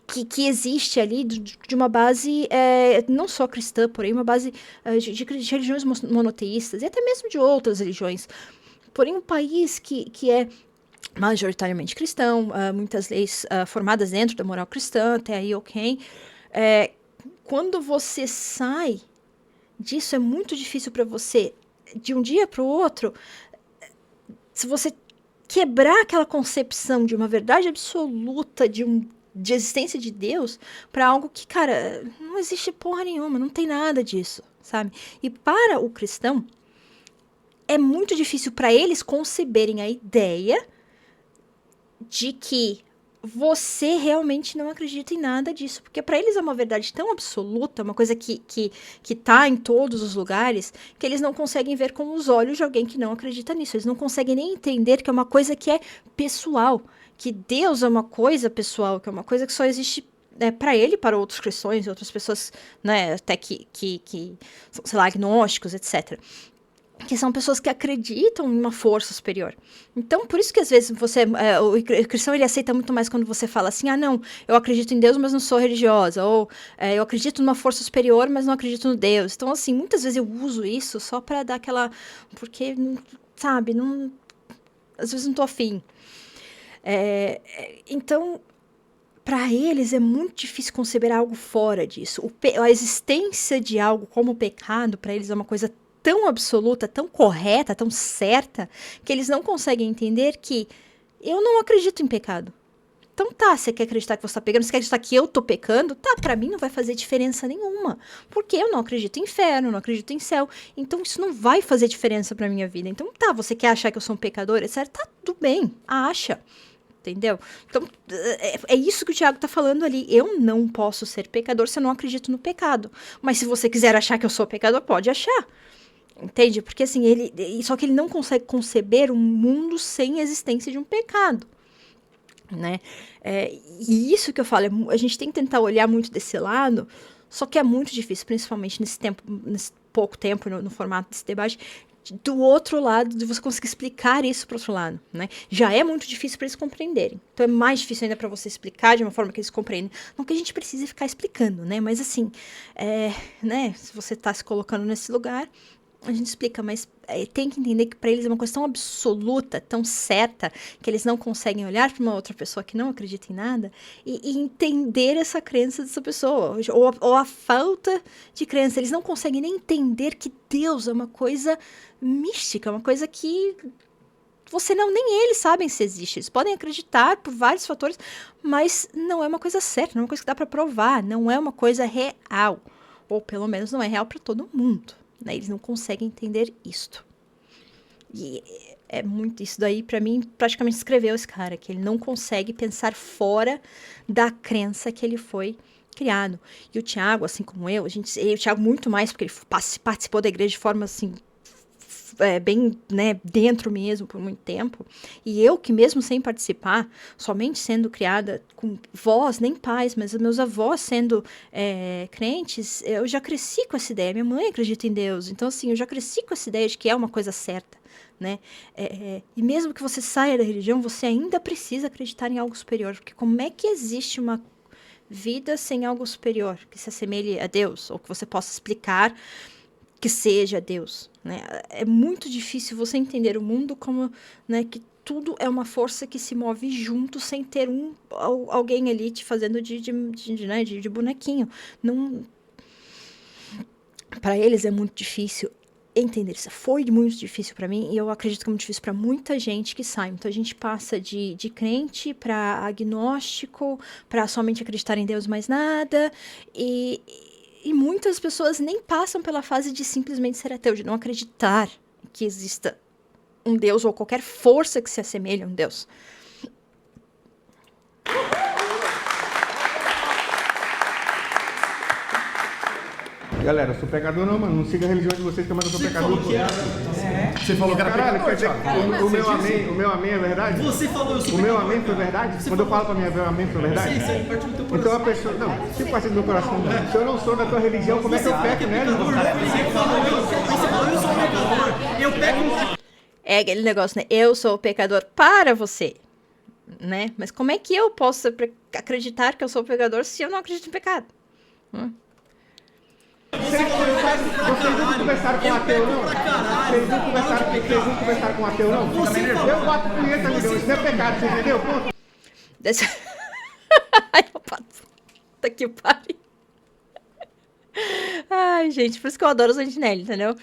[SPEAKER 1] que existe ali de uma base não só cristã, porém uma base de religiões monoteístas e até mesmo de outras religiões. Porém, um país que é majoritariamente cristão, muitas leis formadas dentro da moral cristã, até aí ok. Quando você sai disso, é muito difícil para você, de um dia para o outro, se você quebrar aquela concepção de uma verdade absoluta, de existência de Deus, para algo que, cara, não existe porra nenhuma, não tem nada disso, sabe? E para o cristão, é muito difícil para eles conceberem a ideia de que você realmente não acredita em nada disso, porque para eles é uma verdade tão absoluta, uma coisa que tá em todos os lugares, que eles não conseguem ver com os olhos de alguém que não acredita nisso, eles não conseguem nem entender que é uma coisa que é pessoal, que Deus é uma coisa pessoal, que é uma coisa que só existe para ele, para outros cristãos e outras pessoas, né, até que sei lá, agnósticos, etc., que são pessoas que acreditam em uma força superior. Então, por isso que às vezes o cristão ele aceita muito mais quando você fala assim, não, eu acredito em Deus, mas não sou religiosa, ou eu acredito numa força superior, mas não acredito no Deus. Então, assim, muitas vezes eu uso isso só para dar aquela, porque, sabe, às vezes não tô afim. Então, para eles é muito difícil conceber algo fora disso. A existência de algo como o pecado, para eles é uma coisa tão absoluta, tão correta, tão certa, que eles não conseguem entender que eu não acredito em pecado. Então tá, você quer acreditar que você tá pecando, você quer acreditar que eu tô pecando? Tá, pra mim não vai fazer diferença nenhuma, porque eu não acredito em inferno, não acredito em céu, então isso não vai fazer diferença pra minha vida. Então tá, você quer achar que eu sou um pecador, etc? Tá, tudo bem, acha. Entendeu? Então, é isso que o Tiago tá falando ali. Eu não posso ser pecador se eu não acredito no pecado. Mas se você quiser achar que eu sou pecador, pode achar. Entende? Porque assim, só que ele não consegue conceber um mundo sem a existência de um pecado. Né? E isso que eu falo, a gente tem que tentar olhar muito desse lado, só que é muito difícil, principalmente nesse pouco tempo, no formato desse debate, do outro lado, de você conseguir explicar isso para o outro lado, né? Já é muito difícil para eles compreenderem. Então é mais difícil ainda para você explicar de uma forma que eles compreendem. Não que a gente precise ficar explicando, né? Mas assim, né? Se você está se colocando nesse lugar, a gente explica, mas tem que entender que para eles é uma coisa tão absoluta, tão certa, que eles não conseguem olhar para uma outra pessoa que não acredita em nada e entender essa crença dessa pessoa, ou a falta de crença. Eles não conseguem nem entender que Deus é uma coisa mística, uma coisa que nem eles sabem se existe. Eles podem acreditar por vários fatores, mas não é uma coisa certa, não é uma coisa que dá para provar, não é uma coisa real, ou pelo menos não é real para todo mundo. Né? Eles não conseguem entender isto. E é muito isso daí, para mim, praticamente escreveu esse cara, que ele não consegue pensar fora da crença que ele foi criado. E o Tiago, assim como eu, o Tiago muito mais, porque ele participou da igreja de forma assim, bem, né, dentro mesmo por muito tempo, e eu que mesmo sem participar, somente sendo criada com vós, nem pais, mas os meus avós sendo crentes, eu já cresci com essa ideia. Minha mãe acredita em Deus, então assim, eu já cresci com essa ideia de que é uma coisa certa, né? E mesmo que você saia da religião, você ainda precisa acreditar em algo superior, porque como é que existe uma vida sem algo superior que se assemelhe a Deus, ou que você possa explicar que seja Deus, né? É muito difícil você entender o mundo como, né, que tudo é uma força que se move junto sem ter alguém ali te fazendo de bonequinho. Para eles é muito difícil entender isso. Foi muito difícil para mim e eu acredito que é muito difícil para muita gente que sai. Então a gente passa de crente para agnóstico, para somente acreditar em Deus mais nada, e muitas pessoas nem passam pela fase de simplesmente ser ateu, de não acreditar que exista um Deus ou qualquer força que se assemelhe a um Deus.
[SPEAKER 2] Galera, eu sou pecador não, mano. Não siga a religião de vocês, mas eu sou pecador.
[SPEAKER 6] Você falou que era
[SPEAKER 2] Caralho,
[SPEAKER 6] pecador,
[SPEAKER 2] quer dizer,
[SPEAKER 6] Thiago.
[SPEAKER 2] o meu amém é verdade?
[SPEAKER 6] Você falou, eu sou
[SPEAKER 2] O meu amém foi verdade? Quando eu falo pra minha meu amém foi verdade?
[SPEAKER 6] Sim, isso partiu do teu coração.
[SPEAKER 2] Então a pessoa... Não, se parte do meu coração, não. Se eu não sou da tua religião, como é que eu peco, né, irmão?
[SPEAKER 6] Você falou, eu sou pecador. Eu peco...
[SPEAKER 1] É aquele negócio, né? Eu sou o pecador para você, né? Mas como é que eu posso acreditar que eu sou pecador se eu não acredito em pecado?
[SPEAKER 2] Vocês nunca conversaram com ateu, não? Vocês nunca conversaram com ateu, não? Eu bato punheta, amigão. Isso não é pecado, você entendeu? Ponto.
[SPEAKER 1] Ai, eu bato. Puta que pariu. Ai, gente, por isso que eu adoro o Santinelli, entendeu?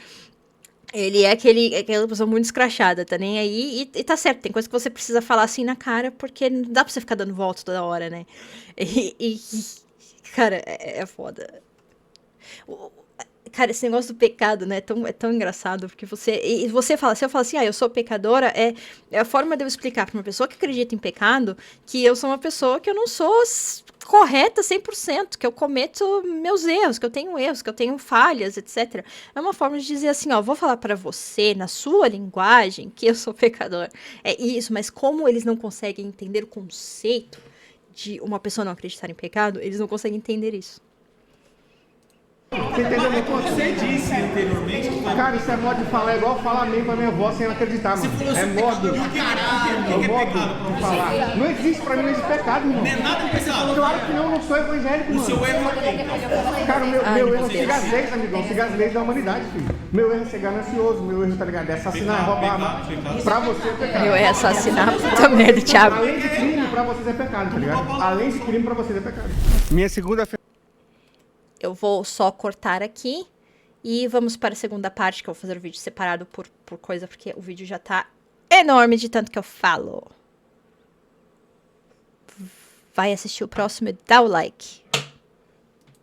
[SPEAKER 1] Ele é aquela pessoa muito escrachada, tá nem aí. E tá certo, tem coisa que você precisa falar assim na cara, porque não dá pra você ficar dando volta toda hora, né? Cara, é foda. Cara, esse negócio do pecado, né, é tão engraçado, porque você fala, se eu falo assim, eu sou pecadora, é a forma de eu explicar pra uma pessoa que acredita em pecado, que eu sou uma pessoa que eu não sou correta 100%, que eu cometo meus erros, que eu tenho falhas, etc. É uma forma de dizer assim, vou falar pra você, na sua linguagem, que eu sou pecador. É isso, mas como eles não conseguem entender o conceito de uma pessoa não acreditar em pecado, eles não conseguem entender isso.
[SPEAKER 2] Você entendeu meu ponto?
[SPEAKER 6] Você disse anteriormente que vai...
[SPEAKER 2] Cara, isso é modo de falar, é igual falar amém pra minha avó sem ela acreditar, mano. É modo. É modo de falar. Não existe pra mim esse pecado, irmão.
[SPEAKER 6] Não é nada pecado.
[SPEAKER 2] Claro que não sou evangélico, mano.
[SPEAKER 6] O seu erro é...
[SPEAKER 2] Cara, meu erro é seguir as leis, amigão. Seguir as leis da humanidade, filho. Meu erro é ser ganancioso, meu erro, tá ligado? É assassinar, é roubar. Pra você é pecado.
[SPEAKER 1] Eu é assassinar, puta merda, Thiago.
[SPEAKER 2] Além de crime, pra vocês é pecado, tá ligado? Além de crime, pra vocês é pecado. Minha segunda...
[SPEAKER 1] Eu vou só cortar aqui e vamos para a segunda parte, que eu vou fazer o vídeo separado por coisa, porque o vídeo já tá enorme de tanto que eu falo. Vai assistir o próximo e dá o like.